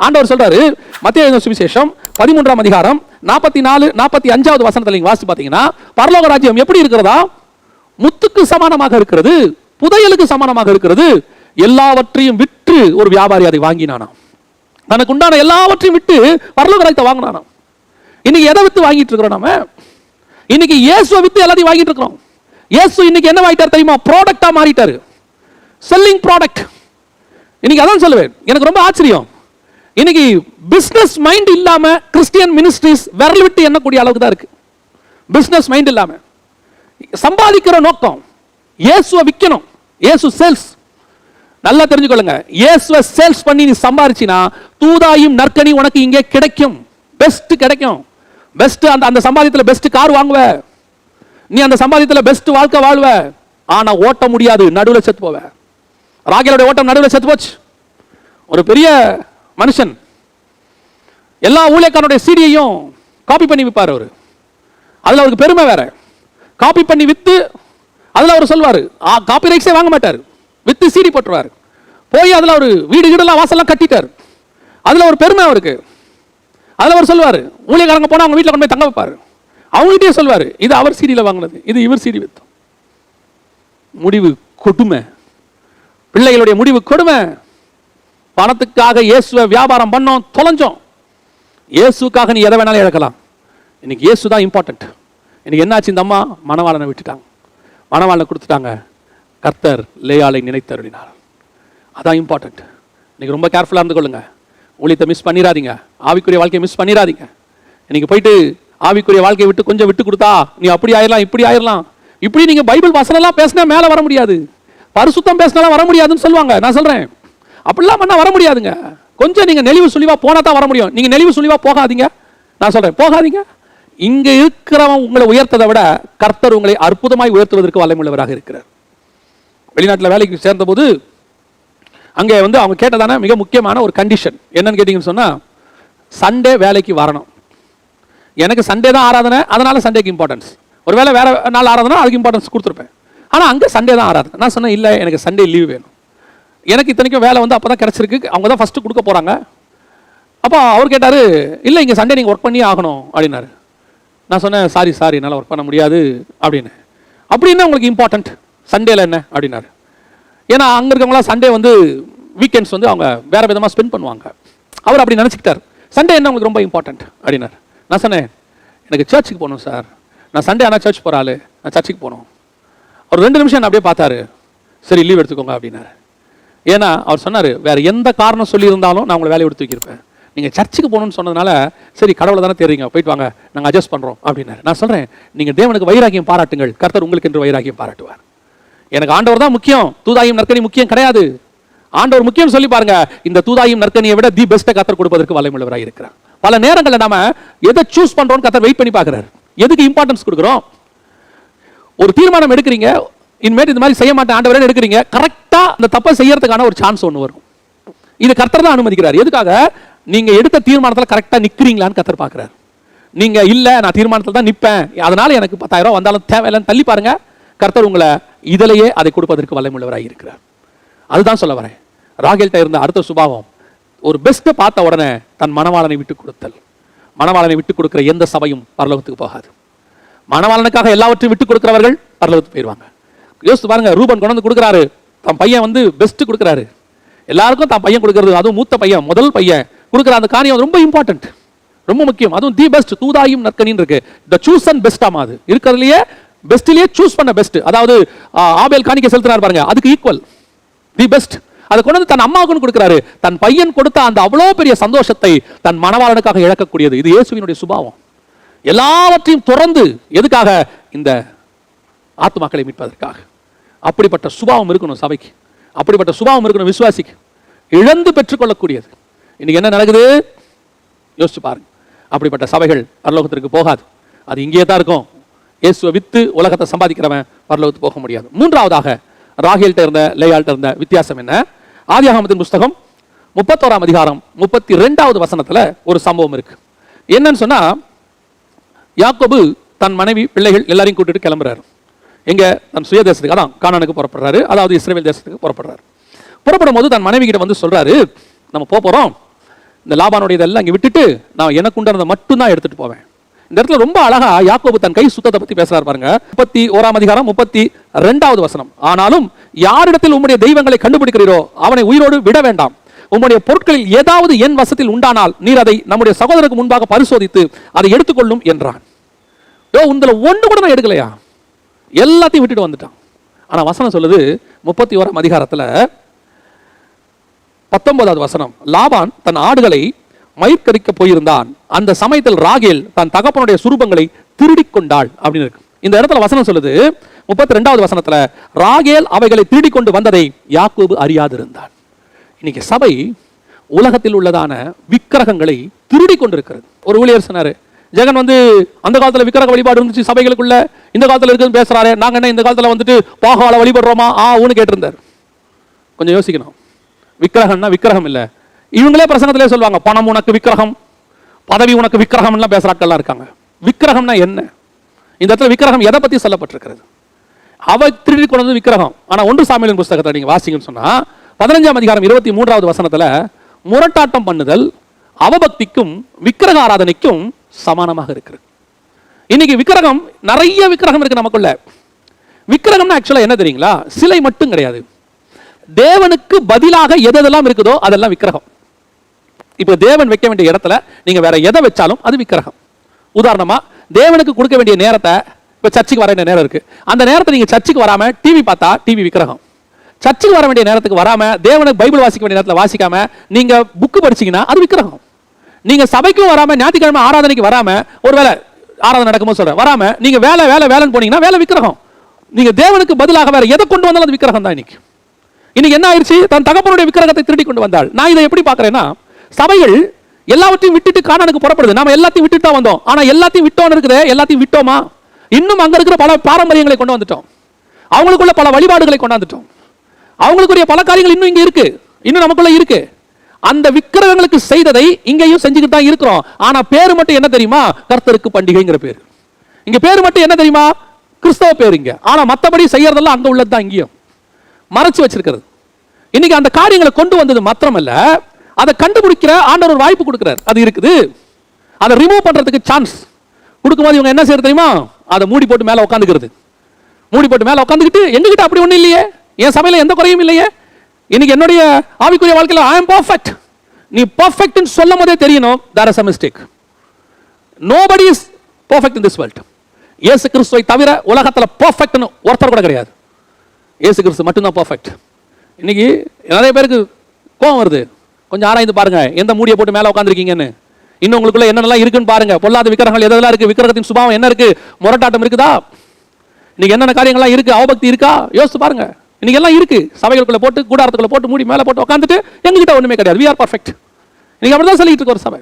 ஆண்டவர் சொல்றாரு, மத்தேயு எழுதின சுவிசேஷம் 13ஆம் அதிகாரம் 44-45 வசனத்துல நீங்க வாசித்து பாத்தீங்கன்னா, பரலோக ராஜ்யம் எப்படி இருக்கிறதா? முத்துக்கு சமானமாக இருக்கிறது, புதையலுக்கு சமானமாக இருக்கிறது. எல்லாவற்றையும் விற்று ஒரு வியாபாரி அதை வாங்கினானா. தனக்கு உண்டான எல்லாவற்றையும் விட்டு பரலோக ராஜ்யத்தை வாங்கினானா. இன்னைக்கு எதை வித்து வாங்கிட்டு இருக்கிறோம்? நாம இன்னைக்கு இயேசுவை வித்து எல்லாத்தையும் வாங்கிட்டு இருக்கிறோம். இயேசு இன்னைக்கு என்ன வாங்கிட்டார் தெரியுமா? ப்ராடக்டா மாறிட்டாரு, செல்லிங் ப்ராடக்ட். இன்னைக்கு அதான் சொல்லுவேன், எனக்கு ரொம்ப ஆச்சரியம். இன்னைக்கு பிசினஸ் மைண்ட் இல்லாம கிறிஸ்டியன் மினிஸ்ட்ரிஸ் விரல் விட்டு எண்ணக்கூடிய அளவுக்கு தான் இருக்கு. பிசினஸ் மைண்ட் இல்லாம சம்பாதிக்கிற நோக்கம், இயேசுவை விற்கணும். இயேசு சேல்ஸ். நல்லா தெரிஞ்சுக்கொள்ளுங்க, இயேசுவை சேல்ஸ் பண்ணி நீ சம்பாதிச்சினா தூதாயும் நற்கனி உனக்கு இங்கே கிடைக்கும். பெஸ்ட் கிடைக்கும். பெஸ்ட் அந்த சம்பாதியத்தில் பெஸ்ட் கார் வாங்குவ, நீ அந்த சம்பாதியத்தில் பெஸ்ட் வாழ்க்கை வாழ்வ. ஆனா ஓட்ட முடியாது, நடுவில் செத்து போவ. ராகேலுடைய ஓட்டம் நடுவில் செத்து போச்சு. ஒரு பெரிய மனுஷன் எல்லா ஊழியக்காரனுடைய சீடியையும் காப்பி பண்ணி விற்பார் அவரு. அதுல அவருக்கு பெருமை வேற. காப்பி பண்ணி வித்து அதுல அவர் சொல்வாரு, காப்பி ரைட்ஸே வாங்க மாட்டார், வித்து சீடி போட்டுருவார், போய் அதுல ஒரு வீடு வீடெல்லாம் வாசல்லாம் கட்டிட்டார். அதுல ஒரு பெருமை அவருக்கு. அதுல அவர் சொல்வாரு, ஊழியக்காரங்க போனா அவங்க வீட்டில் கொண்டு போய் தங்க வைப்பாரு, அவங்ககிட்டயே சொல்வாரு, இது அவர் சீடியில வாங்கினது, இது இவர் சீடி வித்தோம். முடிவு கொடுமை, பிள்ளைகளுடைய முடிவு கொடுமை. பணத்துக்காக இயேசுவை வியாபாரம் பண்ணோம், தொலைஞ்சோம். இயேசுக்காக நீ எதை வேணாலும் இழக்கலாம். இன்னைக்கு இயேசு தான் இம்பார்ட்டன்ட். இன்னைக்கு என்னாச்சு, இந்த அம்மா மணவாளனை விட்டுட்டாங்க, மணவாளனை கொடுத்துட்டாங்க. கர்த்தர் லேயாளை நினைத்தருளினார். அதான் இம்பார்ட்டன்ட். இன்னைக்கு ரொம்ப கேர்ஃபுல்லாக இருந்து கொள்ளுங்க. ஊழியத்தை மிஸ் பண்ணிடாதீங்க, ஆவிக்குரிய வாழ்க்கையை மிஸ் பண்ணிடாதீங்க. இன்னைக்கு போயிட்டு ஆவிக்குரிய வாழ்க்கையை விட்டு கொஞ்சம் விட்டு கொடுத்தா நீ அப்படி ஆயிடலாம், இப்படி ஆயிடலாம். இப்படி நீங்க பைபிள் வசனம்லாம் பேசினா மேலே வர முடியாது, பரிசுத்தம் பேசினாலாம் வர முடியாதுன்னு சொல்லுவாங்க. நான் சொல்றேன், அப்படிலாம் பண்ணா வர முடியாதுங்க. கொஞ்சம் நீங்க நெளிவு சுழிவா போனா தான் வர முடியும். நீங்க நெளிவு சுழிவா போகாதீங்க. நான் சொல்றேன், போகாதீங்க. இங்க இருக்கிறவன் உங்களை உயர்த்ததை விட கர்த்தர் உங்களை அற்புதமாய் உயர்த்துவதற்கு வல்லமையுள்ளவராக இருக்கிறார். வெளிநாட்டில் வேலைக்கு சேர்ந்த போது அங்கே வந்து அவங்க கேட்டதான மிக முக்கியமான ஒரு கண்டிஷன் என்னன்னு கேட்டீங்கன்னு சொன்னா, சண்டே வேலைக்கு வரணும். எனக்கு சண்டே தான் ஆராதனை, அதனால சண்டேக்கு இம்பார்ட்டன்ஸ். ஒருவேளை வேற நாள் ஆராதனை அதுக்கு இம்பார்ட்டன்ஸ் கொடுத்துருப்பேன். ஆனால் அங்கே சண்டே தான் ஆராதனை. நான் சொன்னேன், இல்லை எனக்கு சண்டே லீவ் வேணும். எனக்கு இத்தனைக்கும் வேலை வந்து அப்போ தான் கிடச்சிருக்கு, அவங்க தான் ஃபஸ்ட்டு கொடுக்க போகிறாங்க. அப்போ அவர் கேட்டார், இல்லை இங்கே சண்டே நீங்கள் ஒர்க் பண்ணியே ஆகணும் அப்படின்னாரு. நான் சொன்னேன், சாரி என்னால் ஒர்க் பண்ண முடியாது அப்படின்னு. அப்படின்னா உங்களுக்கு இம்பார்ட்டன்ட் சண்டேல என்ன அப்படின்னாரு. ஏன்னா அங்கே இருக்கவங்களாம் சண்டே வந்து வீக்கெண்ட்ஸ் வந்து அவங்க வேறு விதமாக ஸ்பெண்ட் பண்ணுவாங்க. அவர் அப்படி நினச்சிக்கிட்டார். சண்டே என்ன உங்களுக்கு ரொம்ப இம்பார்ட்டன்ட் அப்படின்னாரு. நான் சொன்னேன், எனக்கு சர்ச்சுக்கு போகணும் சார், நான் சண்டே ஆனால் சர்ச் போகிற ஆள், நான் சர்ச்சுக்கு போகணும். அவர் 2 நிமிஷம் என்ன அப்படியே பார்த்தாரு, சரி லீவ் எடுத்துக்கோங்க அப்படின்னாரு. ஏன்னா அவர் சொன்னார், வேறு எந்த காரணம் சொல்லியிருந்தாலும் நான் உங்களை வேலையை எடுத்து வைக்கிருப்பேன், நீங்கள் சர்ச்சுக்கு போகணும்னு சொன்னதுனால சரி கடவுளை தானே தெரியுங்க, போயிட்டு வாங்க நாங்கள் அட்ஜஸ்ட் பண்ணுறோம் அப்படின்னாரு. நான் சொல்கிறேன், நீங்கள் தேவனுக்கு வைராக்கியம் பாராட்டுங்கள், கர்த்தர் உங்களுக்கு என்று வைராக்கியம் பாராட்டுவார். எனக்கு ஆண்டவர் தான் முக்கியம், தூதாயும் நற்கனி முக்கியம் கிடையாது. ஆண்டவர் முக்கியம் சொல்லி பாருங்க, இந்த தூதாயும் நற்கனியை விட தி பெஸ்ட்டை கர்த்தர் கொடுப்பதற்கு வல்லமையுள்ளவராக இருக்கிறார். பல நேரங்களில் நாம எதை சூஸ் பண்றோம்னு கர்த்தர் வெயிட் பண்ணி பார்க்கிறார். எதுக்கு இம்பார்ட்டன்ஸ் கொடுக்குறோம்? ஒரு தீர்மானம் எடுக்கிறீங்க, இனிமேல் இந்த மாதிரி செய்ய மாட்டேன் ஆண்டவரே எடுக்கிறீங்க, கரெக்டா அந்த தப்பை செய்யறதுக்கான ஒரு சான்ஸ் ஒன்று வரும். இது கர்த்தர் தான் அனுமதிக்கிறார். எதுக்காக? நீங்க எடுத்த தீர்மானத்தில் கரெக்டா நிக்கிறீங்களான்னு கர்த்தர் பார்க்கிறார். நீங்க இல்ல நான் தீர்மானத்தில் தான் நிற்பேன், அதனால எனக்கு 10,000 ரூபாய் வந்தாலும் தேவையில்லைன்னு தள்ளி பாருங்க, கர்த்தர் உங்களை இதிலேயே அதை கொடுப்பதற்கு வல்லமையுள்ளவராக இருக்கிறார். அதுதான் சொல்ல வரேன். ராகேல்ட்ட இருந்த அடுத்த சுபாவம், ஒரு பெஸ்ட்டை பார்த்த உடனே தன் மணவாளனை விட்டு கொடுத்தல். மணவாளனை விட்டு கொடுக்கிற எந்த சபையும் பரலோகத்துக்கு போகாது. மணவாளனுக்காக எல்லாவற்றையும் விட்டு கொடுக்கிறவர்கள் பரலோகத்துக்கு போயிடுவாங்க. யோசித்து பாருங்க, ரூபன் கொண்டு வந்து கொடுக்குறாரு, தன் பையன் வந்து பெஸ்ட் கொடுக்குறாரு, எல்லாருக்கும் தான் பையன் கொடுக்கறது, அதுவும் மூத்த பையன், முதல் பையன் கொடுக்குற அந்த காரியம் ரொம்ப இம்பார்ட்டன்ட், ரொம்ப முக்கியம். அதுவும் தி பெஸ்ட், தூதாயும் நற்கனின்னு இருக்கு, த சூஸ் அண்ட் பெஸ்டாமா, அது இருக்கிறதுலயே பெஸ்ட்லயே சூஸ் பண்ண பெஸ்ட். அதாவது ஆபேல் காணிக்கை செலுத்தினார் பாருங்க, அதுக்கு ஈக்குவல் தி பெஸ்ட். அதை கொண்டு வந்து தன் அம்மாவுக்கு கொடுக்கிறாரு. தன் பையன் கொடுத்த அந்த அவ்வளோ பெரிய சந்தோஷத்தை தன் மணவாளனுக்காக இழக்கக்கூடியது. இது இயேசுவினுடைய சுபாவம். எல்லாவற்றையும் துறந்து எதுக்காக? இந்த ஆத்துமாக்களை மீட்பதற்காக. அப்படிப்பட்ட சுபாவம் இருக்கணும் சபைக்கு, அப்படிப்பட்ட சுபாவம் இருக்கணும் விசுவாசிக்கு. இழந்து பெற்றுக்கொள்ளக்கூடியது. இன்னைக்கு என்ன நடக்குது யோசிச்சு பாருங்க. அப்படிப்பட்ட சபைகள் பரலோகத்திற்கு போகாது, அது இங்கேயே தான் இருக்கும். இயேசுவை வித்து உலகத்தை சம்பாதிக்கிறவன் பரலோகத்துக்கு போக முடியாது. மூன்றாவதாக ராகேல்ட்ட இருந்த லேயாள்ட்ட இருந்த வித்தியாசம் என்ன? ஆதியாகமத்தின் புஸ்தகம் 31ஆம் அதிகாரம் 32வது வசனத்துல ஒரு சம்பவம் இருக்கு. என்னன்னு சொன்னா, யாக்கோபு தன் மனைவி பிள்ளைகள் எல்லாரையும் கூட்டிட்டு கிளம்புறாரு. எங்க? தன் சுய தேசத்துக்கு, அதான் கானானுக்கு புறப்படுறாரு, அதாவது இஸ்ரவேல் தேசத்துக்கு புறப்படுறாரு. புறப்படும் போது தன் மனைவி கிட்ட வந்து சொல்றாரு, நம்ம போறோம், இந்த லாபானுடைய இதெல்லாம் இங்க விட்டுட்டு நான் எனக்கு உண்டானதை மட்டும்தான் எடுத்துட்டு போவேன். இந்த இடத்துல ரொம்ப அழகா யாக்கோபு தன் கை சுத்தத்தை பத்தி பேசுறாரு பாருங்க. 31ஆம் அதிகாரம் 32வது வசனம். ஆனாலும் யாரிடத்தில் உம்முடைய தெய்வங்களை கண்டுபிடிக்கிறீரோ அவனை உயிரோடு விட வேண்டாம். உம்முடைய பொருட்களில் ஏதாவது என் வசத்தில் உண்டானால் நீர் அதை நம்முடைய சகோதரருக்கு முன்பாக பரிசோதித்து அதை எடுத்துக்கொள்ளும் என்றான். உங்களை ஒன்று கூட நான் எடுக்கலையா, எல்லாத்தையும் விட்டுட்டு வந்துட்டான். ஆனா வசனம் சொல்லுது 31ஆம் அதிகாரத்துல 19வது வசனம், லாபான் தன் ஆடுகளை மயிர்கரிக்க போயிருந்தான், அந்த சமயத்தில் ராகேல் தன் தகப்பனுடைய சுரூபங்களை திருடிக் கொண்டாள் அப்படின்னு இருக்கு. இந்த இடத்துல வசனம் சொல்லுது 32வது வசனத்துல, ராகேல் அவைகளை திருடிக் கொண்டு வந்ததை யாக்கோபு அறியாதிருந்தான். இன்னைக்கு சபை உலகத்தில் உள்ளதான விக்கிரகங்களை திருடி கொண்டிருக்கிறது. ஒரு ஊழியர் சொன்னாரு, ஜெகன் வந்து அந்த காலத்துல விக்கிரக வழிபாடு இருந்துச்சு சபைகளுக்குள்ள, இந்த காலத்துல இருக்குன்னு பேசுறாரு, நாங்க என்ன இந்த காலத்துல வந்துட்டு பாகால வழிபடுறோமா ஊன்னு கேட்டிருந்தார். கொஞ்சம் யோசிக்கணும். விக்கிரகம்னா விக்கிரகம் இல்ல, இவங்களே பிரசங்கத்திலே சொல்லுவாங்க, பணம் உனக்கு விக்கிரகம், பதவி உனக்கு விக்கிரகம் எல்லாம் பேசுற ஆட்கள்லாம் இருக்காங்க. விக்கிரகம்னா என்ன? இந்த இடத்துல விக்கிரகம் எதை பத்தி சொல்லப்பட்டிருக்கிறது? அவ திருடி கொண்டு வந்து விக்கிரகம். ஆனா 1 சாமுவேலின் புத்தகத்தை நீங்க வாசிங்கன்னு சொன்னா 15ஆம் அதிகாரம் 23வது வசனத்துல முரட்டாட்டம் பண்ணுதல் அவபக்திக்கும் விக்கிரக ஆராதனைக்கும் சமானமாக இருக்கிறது. இன்னைக்கு விக்கிரகம், நிறைய விக்கிரகம் இருக்கு நமக்குள்ள. விக்கிரகம்னா ஆக்சுவலா என்ன தெரியுங்களா? சிலை மட்டும் கிடையாது. தேவனுக்கு பதிலாக எதெல்லாம் இருக்குதோ அதெல்லாம் விக்கிரகம். இப்ப தேவன் வைக்க வேண்டிய இடத்துல நீங்க வேற எதை வச்சாலும் அது விக்கிரகம். உதாரணமா, தேவனுக்கு கொடுக்க வேண்டிய நேரத்தை, இப்ப சர்ச்சுக்கு வர வேண்டிய நேரம் இருக்கு, அந்த நேரத்தை நீங்க சர்ச்சுக்கு வராம டிவி பார்த்தா டிவி விக்கிரகம். சர்ச்சுக்கு வர வேண்டிய நேரத்துக்கு வராம தேவனுக்கு பைபிள் வாசிக்க வேண்டிய நேரத்தில் வாசிக்காம நீங்க புக்கு படிச்சீங்கன்னா அது விக்கிரகம். நீங்க சபைக்கும் வராம ஞாயிற்றுக்கிழமை ஆராதனைக்கு வராம, ஒருவேளை ஆராதனை நடக்கும்போது சொல்றேன், வராம நீங்க வேலை வேலை வேலைன்னு போனீங்கன்னா வேலை விக்கிரகம். நீங்க தேவனுக்கு பதிலாக வேற எதை கொண்டு வந்தாலும் அது விக்கிரகம் தான். இன்னைக்கு என்ன ஆயிடுச்சு? தன் தகப்பனுடைய விக்கிரகத்தை திருடி கொண்டு வந்தாள். நான் இதை எப்படி பார்க்கிறேன்னா, சபைகள் எல்லாவற்றையும் விட்டுட்டு கானானுக்கு புறப்படுது. நாம எல்லாத்தையும் விட்டுட்டு தான் வந்தோம். ஆனா எல்லாத்தையும் விட்டோன்னு இருக்குது. எல்லாத்தையும் விட்டோமா? இன்னும் அங்க இருக்கிற பல பாரம்பரியங்களை கொண்டு வந்துட்டோம். அவங்களுக்குள்ள பல வழிபாடுகளை கொண்டாந்துட்டோம். அவங்களுக்குரிய பல காரியங்கள் இன்னும் இங்க இருக்கு, இன்னும் நமக்குள்ள இருக்கு. அந்த விக்கிரகங்களுக்கு செய்ததை இங்கேயும் செஞ்சுக்கிட்டு தான் இருக்கிறோம். ஆனா பேரு மட்டும் என்ன தெரியுமா? கர்த்தருக்கு பண்டிகைங்கிற பேரு. இங்க பேரு மட்டும் என்ன தெரியுமா? கிறிஸ்தவ பேரு இங்க. ஆனா மத்தபடி செய்யறதெல்லாம் அங்க உள்ளதுதான் இங்கேயும் மறைச்சு வச்சிருக்கிறது. இன்னைக்கு அந்த காரியங்களை கொண்டு வந்தது மாத்திரமல்ல, அதை கண்டுபிடிக்கிற ஆண்டவர் ஒரு வாய்ப்பு கொடுக்கிறார். அது இருக்குது, அதை ரிமூவ் பண்றதுக்கு சான்ஸ் கொடுக்கும்போது இவங்க என்ன செய்யறது தெரியுமா? அதை மூடி போட்டு மேல உட்காந்துக்கிறது. மூடி போட்டு மேல உட்காந்துக்கிட்டு, எங்ககிட்ட அப்படி ஒண்ணும் இல்லையே, என் சபையில எந்த குறையும் இல்லையே, இன்னைக்கு என்னுடைய ஆவிக்குரிய வாழ்க்கையில் ஐ அம் பர்ஃபெக்ட். நீ பர்ஃபெக்ட்னு சொல்லும் போதே தெரியணும் there is a mistake. Nobody is perfect in this world. இயேசு கிறிஸ்துவை தவிர உலகத்துல பர்ஃபெக்ட்னு ஒருத்தர் கூட கிடையாது. இயேசு கிறிஸ்து மட்டும்தான் பர்ஃபெக்ட். இன்னைக்கு நிறைய பேருக்கு கோவம் வருது. கொஞ்சம் ஆராய்ந்து பாருங்க, எந்த மூடியை போட்டு மேல உட்காந்துருக்கீங்கன்னு. இன்னும் உங்களுக்குள்ள என்னெல்லாம் இருக்குன்னு பாருங்க. பொல்லாத விக்கிரகங்கள் எதெல்லாம் இருக்கு, விக்கிரகத்தின் சுபாவம் என்ன இருக்கு, முரட்டாட்டம் இருக்குதா, இன்னைக்கு என்னென்ன காரியங்கள்லாம் இருக்கு, அவபக்தி இருக்கா, யோசிச்சு பாருங்க. இன்னைக்கு எல்லாம் இருக்கு. சபைகளுக்குள்ள போட்டு, கூடாரத்துக்குள்ள போட்டு, மூடி மேல போட்டு உட்காந்துட்டு எங்ககிட்ட ஒண்ணுமே கிடையாது, we are perfect. இன்னைக்கு அப்படிதான் சொல்லிட்டு இருக்க ஒரு சபை.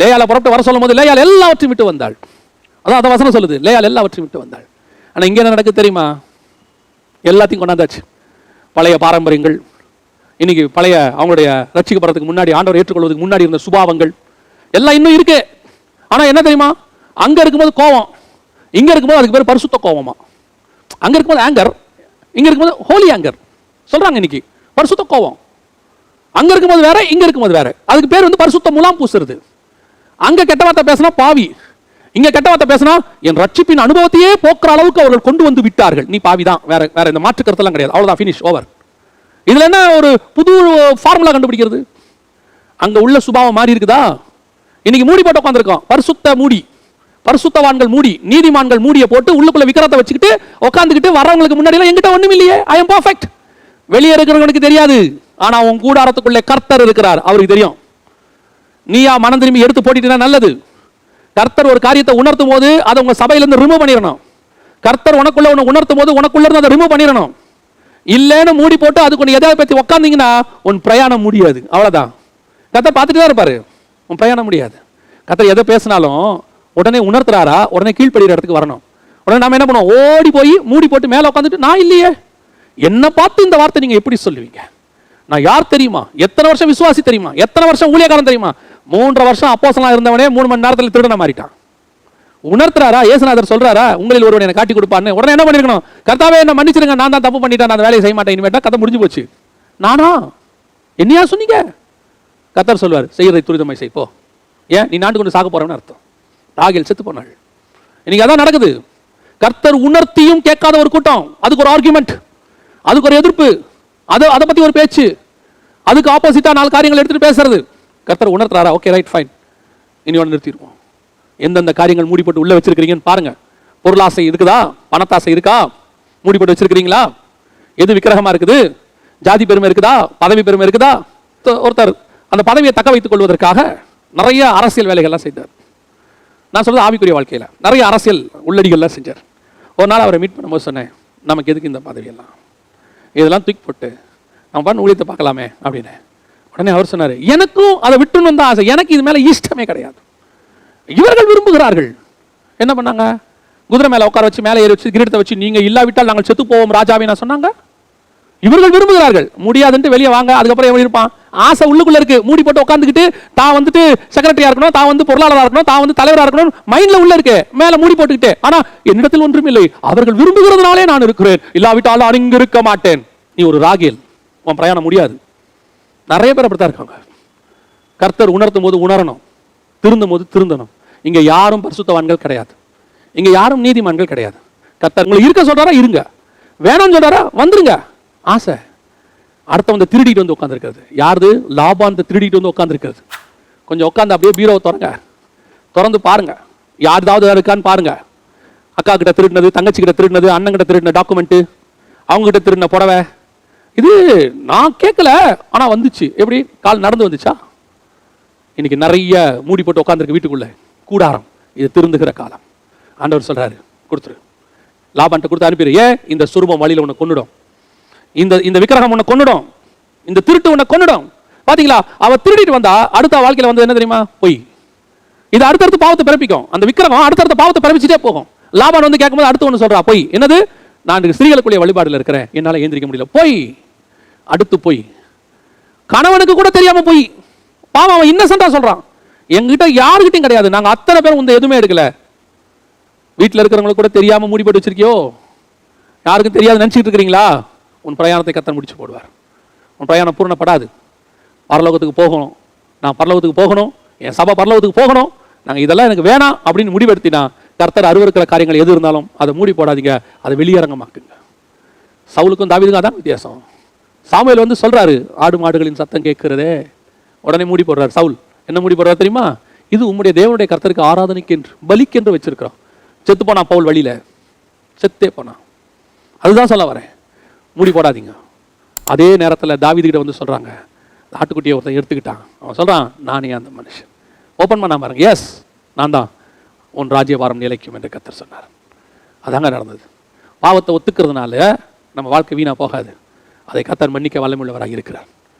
லேயால புறப்பட்டு வர சொல்லும் போது லேயால் எல்லாவற்றையும் விட்டு வந்தாள். அதான் அந்த வசனம் சொல்லுது, லேயால் எல்லாவற்றையும் விட்டு வந்தாள். ஆனா இங்க என்ன நடக்குது தெரியுமா? எல்லாத்தையும் கொண்டாந்தாச்சு. பழைய பாரம்பரியங்கள், இன்னைக்கு பழைய அவங்களுடைய ரட்சிக்கப்படுறதுக்கு முன்னாடி, ஆண்டவர் ஏற்றுக்கொள்வதற்கு முன்னாடி இருந்த சுபாவங்கள் எல்லாம் இன்னும் இருக்கு. ஆனா என்ன தெரியுமா? அங்க இருக்கும்போது கோவம், இங்க இருக்கும்போது அதுக்கு பேர் பரிசுத்த கோவமா. அங்க இருக்கும்போது ஆங்கர், இங்க இருக்கும்போது ஹோலி ஆங்கர் சொல்றாங்க. இன்னைக்கு பரிசுத்த கோவம். அங்க இருக்கும்போது வேற, இங்க இருக்கும்போது வேற. அதுக்கு பேர் வந்து பரிசுத்த முலாம் பூசுறது. அங்க கெட்ட வார்த்தை பேசினா பாவி, இங்க கெட்ட வார்த்தை பேசினா என் ரட்சிப்பின் அனுபவத்தையே போக்குற அளவுக்கு அவர்கள் கொண்டு வந்து விட்டார்கள். நீ பாவி தான், வேற வேற இந்த மாற்று கருத்தெல்லாம் கிடையாது, அவ்வளவுதான், ஃபினிஷ், ஓவர். இதுல என்ன ஒரு புது ஃபார்முலா கண்டுபிடிக்கிறது? அங்க உள்ள சுபாவம் மாறி இருக்குதா? இன்னைக்கு மூடி போட்டு உட்காந்துருக்கோம். பரிசுத்த மூடி, பரிசுத்தவான்கள் மூடி, நீதிமான்கள் மூடியை போட்டு உள்ளுக்குள்ள விக்கிரத்தை வச்சுக்கிட்டு உட்காந்துக்கிட்டு வரவங்களுக்கு முன்னாடி எல்லாம் எங்கிட்ட ஒண்ணும் இல்லையே, ஐ எம் பர்ஃபெக்ட். வெளியே இருக்கிறவங்களுக்கு தெரியாது, ஆனா உன் கூடாரத்துக்குள்ளே கர்த்தர் இருக்கிறார், அவருக்கு தெரியும். நீயா மனம் திரும்பி எடுத்து போட்டிட்டா நல்லது. கர்த்தர் ஒரு காரியத்தை உணர்த்தும் போது அதை உங்க சபையிலிருந்து ரிமூவ் பண்ணிடணும். கர்த்தர் உனக்குள்ள ஒன்று உணர்த்தும் போது உனக்குள்ள இருந்து அதை ரிமூவ் பண்ணிடணும். இல்லைன்னு மூடி போட்டு அதுக்கு ஒன்று எதாவது பற்றி உட்காந்தீங்கன்னா உன் பிரயாணம் முடியாது, அவ்வளோதான். கர்த்தர் பார்த்துட்டு தான் இருப்பாரு, உன் பிரயாணம் முடியாது. கர்த்தர் எதை பேசினாலும் உடனே உணர்த்துறாரா, உடனே கீழ்ப்படுகிற இடத்துக்கு வரணும். உடனே நாம என்ன பண்ணுவோம்? ஓடி போய் மூடி போட்டு மேலே உட்காந்துட்டு, நான் இல்லையே, என்ன பார்த்து இந்த வார்த்தை நீங்க எப்படி சொல்லுவீங்க? நான் யார் தெரியுமா? எத்தனை வருஷம் விசுவாசி தெரியுமா? எத்தனை வருஷம் ஊழியக்காரன் தெரியுமா? 3 வருஷம் அப்போஸ்தலனா இருந்தவனே 3 மணி நேரத்தில் திருடன மாறிட்டான். உணர்த்துறாரா? இயேசுநாதர் சொல்றாரா உங்களில் ஒருவன் என்னை காட்டி கொடுப்பான்னு? உடனே என்ன பண்ணிருக்கணும்? கர்த்தாவே என்ன மன்னிச்சிருங்க, நான் தான் தப்பு பண்ணிட்டேன், நான் அந்த வேலையை செய்ய மாட்டேன், இனிமேட்டா கதை முடிஞ்சு போச்சு. நானா? என்னையா சொன்னீங்க? கர்த்தர் சொல்வார், செய்யறதை துரிதமாய் செய், போ. ஏன் நீ நாட்டு கொண்டு சாக போறவன்னு அர்த்தம். ராகேல் செத்து போனாள். இன்னைக்கு அதான் நடக்குது. கர்த்தர் உணர்த்தியும் கேட்காத ஒரு கூட்டம், அதுக்கு ஒரு ஆர்குமெண்ட், அதுக்கு ஒரு எதிர்ப்பு, அதை பத்தி ஒரு பேச்சு, அதுக்கு ஆப்போசிட்டா 4 காரியங்கள் எடுத்துட்டு பேசுறது. கர்த்தர் உணர்த்துறாரா? ஓகே, ரைட், ஃபைன், இனி ஒன்று நிறுத்திடுவோம். எந்தெந்த காரியங்கள் மூடி போட்டு உள்ள வச்சிருக்கிறீங்கன்னு பாருங்க. பொருளாசை இருக்குதா? பணத்தாசை இருக்கா? மூடி போட்டு வச்சிருக்கிறீங்களா? எது விக்கிரகமா இருக்குது? ஜாதி பெருமை இருக்குதா? பதவி பெருமை இருக்குதா? ஒருத்தர் அந்த பதவியை தக்க வைத்துக் கொள்வதற்காக நிறைய அரசியல் வேலைகள்லாம் செய்தார். நான் சொல்றது ஆவிக்குரிய வாழ்க்கையில நிறைய அரசியல் உள்ளடிகள்லாம் செஞ்சார். ஒரு நாள் அவரை மீட் பண்ணும்போது சொன்னேன், நமக்கு எதுக்கு இந்த பதவியெல்லாம், இதெல்லாம் தூக்கி போட்டு நம்ம பண்ண ஊழியத்தை பார்க்கலாமே அப்படின்னு. உடனே அவர் சொன்னார், எனக்கும் அதை விட்டுன்னு தான் ஆசை, எனக்கு இது மேலே இஷ்டமே கிடையாது. இவர்கள் விரும்புகிறார்கள். என்ன பண்ணாங்க? குதிரை மேலே உட்கார வச்சு, மேலே ஏறி வச்சு, கிரீடத்தை வச்சு, நீங்க இல்லாவிட்டால் நாங்கள் செத்து போவோம் ராஜாவே நான் சொன்னாங்க. இவர்கள் விரும்புகிறார்கள். முடியாதுன்ட்டு வெளியே வாங்க. அதுக்கப்புறம் எப்படி இருப்பான்? ஆசை உள்ளுக்குள்ள இருக்கு. மூடி போட்டு உட்காந்துக்கிட்டு தான் வந்துட்டு செக்ரட்டரியா இருக்கணும், தான் வந்து பொருளாளராக இருக்கணும், தான் வந்து தலைவராக இருக்கணும், மைண்ட்ல உள்ள இருக்கு, மேல மூடி போட்டுக்கிட்டு. ஆனா என்னிடத்தில் ஒன்றும் இல்லை, அவர்கள் விரும்புகிறதுனாலே நான் இருக்கிறேன், இல்லாவிட்டால் நான் இங்கு இருக்க மாட்டேன். நீ ஒரு ராகேல், உன் பிரயாணம் முடியாது. நிறைய பேர் அப்படித்தான் இருக்காங்க. கர்த்தர் உணர்த்தும் போது உணரணும், திருந்தும் போது திருந்தணும். இங்க யாரும் பரிசுத்தவான்கள் கிடையாது, இங்க யாரும் நீதிமான்கள் கிடையாது. கர்த்தர் உங்களை இருக்க சொல்றாரா இருங்க, வேணாம்னு சொல்றாரா வந்துருங்க. ஆசை அடுத்தவங்க திருடிட்டு வந்து உட்காந்துருக்கிறது. யாரு? லாபான் திருடிட்டு வந்து உட்காந்துருக்கிறது. கொஞ்சம் உட்காந்து அப்படியே பீரோவை திறந்து பாருங்க, யாருதாவது இருக்கான்னு பாருங்க. அக்கா கிட்ட திருடினது, தங்கச்சி கிட்ட திருடினது, அண்ணன் கிட்ட திருடின டாக்குமெண்ட், அவங்க கிட்ட திருடின புடவை. இது நான் கேட்கல, ஆனா வந்துச்சு. எப்படி? கால் நடந்து வந்துச்சா? இன்னைக்கு நிறைய மூடி போட்டு உட்காந்துருக்கு வீட்டுக்குள்ள கூடாரம். இது திருந்துகிற காலம். ஆண்டவர் சொல்றாரு, கொடுத்துரு, லாபான்ட்ட கொடுத்து அனுப்பிடு. ஏன்? இந்த சுரூபம் வழியில உன்னை கொன்னுடும், இந்த விக்கிரகம் உன்னை கொன்னுடும், இந்த திருட்டு உன்னை கொன்னுடும். பாத்தீங்களா? அவ திருடிட்டு வந்தா அடுத்த வாழ்க்கையில வந்து என்ன தெரியுமா? பொய். இது அடுத்தடுத்து பாவத்தை பிறப்பிக்கும். அந்த விக்கிரகம் அடுத்தடுத்த பாவத்தை பிறப்பிச்சுட்டே போகும். லாபான் வந்து கேட்கும்போது அடுத்து ஒன்று சொல்றா, பொய். என்னது? நான் ஸ்திரீகளுக்குரிய வழிபாடுல இருக்கிறேன், என்னால எந்திரிக்க முடியல. பொய். அடுத்து பொய். கணவனுக்கு கூட தெரியாம பொய். பாவம், அவன் இன்னசென்ட்டா சொல்றான். எங்கிட்ட யாருக்கிட்டையும் கிடையாது, நாங்க அத்தனை பேர் வந்து எதுவுமே எடுக்கல. வீட்டில் இருக்கிறவங்களுக்கு கூட தெரியாம மூடி போட்டு வச்சிருக்கியோ? யாருக்கும் தெரியாது நினைச்சிட்டு இருக்கிறீங்களா? உன் பிரயாணத்தை கர்த்தர் முடிச்சு போடுவார். உன் பிரயாணம் பூர்ணப்படாது. பரலோகத்துக்கு போகணும், நான் பரலோகத்துக்கு போகணும், என் சபை பரலோகத்துக்கு போகணும், நாங்கள் இதெல்லாம் எனக்கு வேணாம் அப்படின்னு முடிவெடுத்தினா கர்த்தர் அருவருக்கிற காரியங்கள் எது இருந்தாலும் அதை மூடி போடாதீங்க, அதை வெளியரங்கமாக்குங்க. சவுலுக்கும் தாவீதுக்கும் அதான் வித்தியாசம். சாமுவேல் வந்து சொல்றாரு, ஆடு மாடுகளின் சத்தம் கேட்கிறதே, உடனே மூடி போடுறாரு. சவுல் என்ன மூடி போடுறாரு தெரியுமா? இது உம்முடைய தேவனுடைய கர்த்தருக்கு ஆராதனைக்கு என்று பலிக்கென்று வச்சிருக்கிறோம். செத்து போனா பவுல் வழியில, செத்தே போனா. அதுதான் சொல்ல வரேன், மூடி போடாதீங்க. அதே நேரத்தில் தாவீது கிட்ட வந்து சொல்றாங்க, ஆட்டுக்குட்டியை ஒருத்தன் எடுத்துக்கிட்டான். அவன் சொல்றான், நானே அந்த மனுஷன். ஓப்பன் பண்ண பாருங்க, எஸ் நான் தான், உன் ராஜ்யபாரம் நிலைக்கும் என்று கர்த்தர் சொன்னார். அதாங்க நடந்தது. பாவத்தை ஒத்துக்கிறதுனால நம்ம வாழ்க்கை வீணா போகாது. அதை கர்த்தர் மன்னிக்க வல்லமையுள்ளவராக இருக்கிறார்.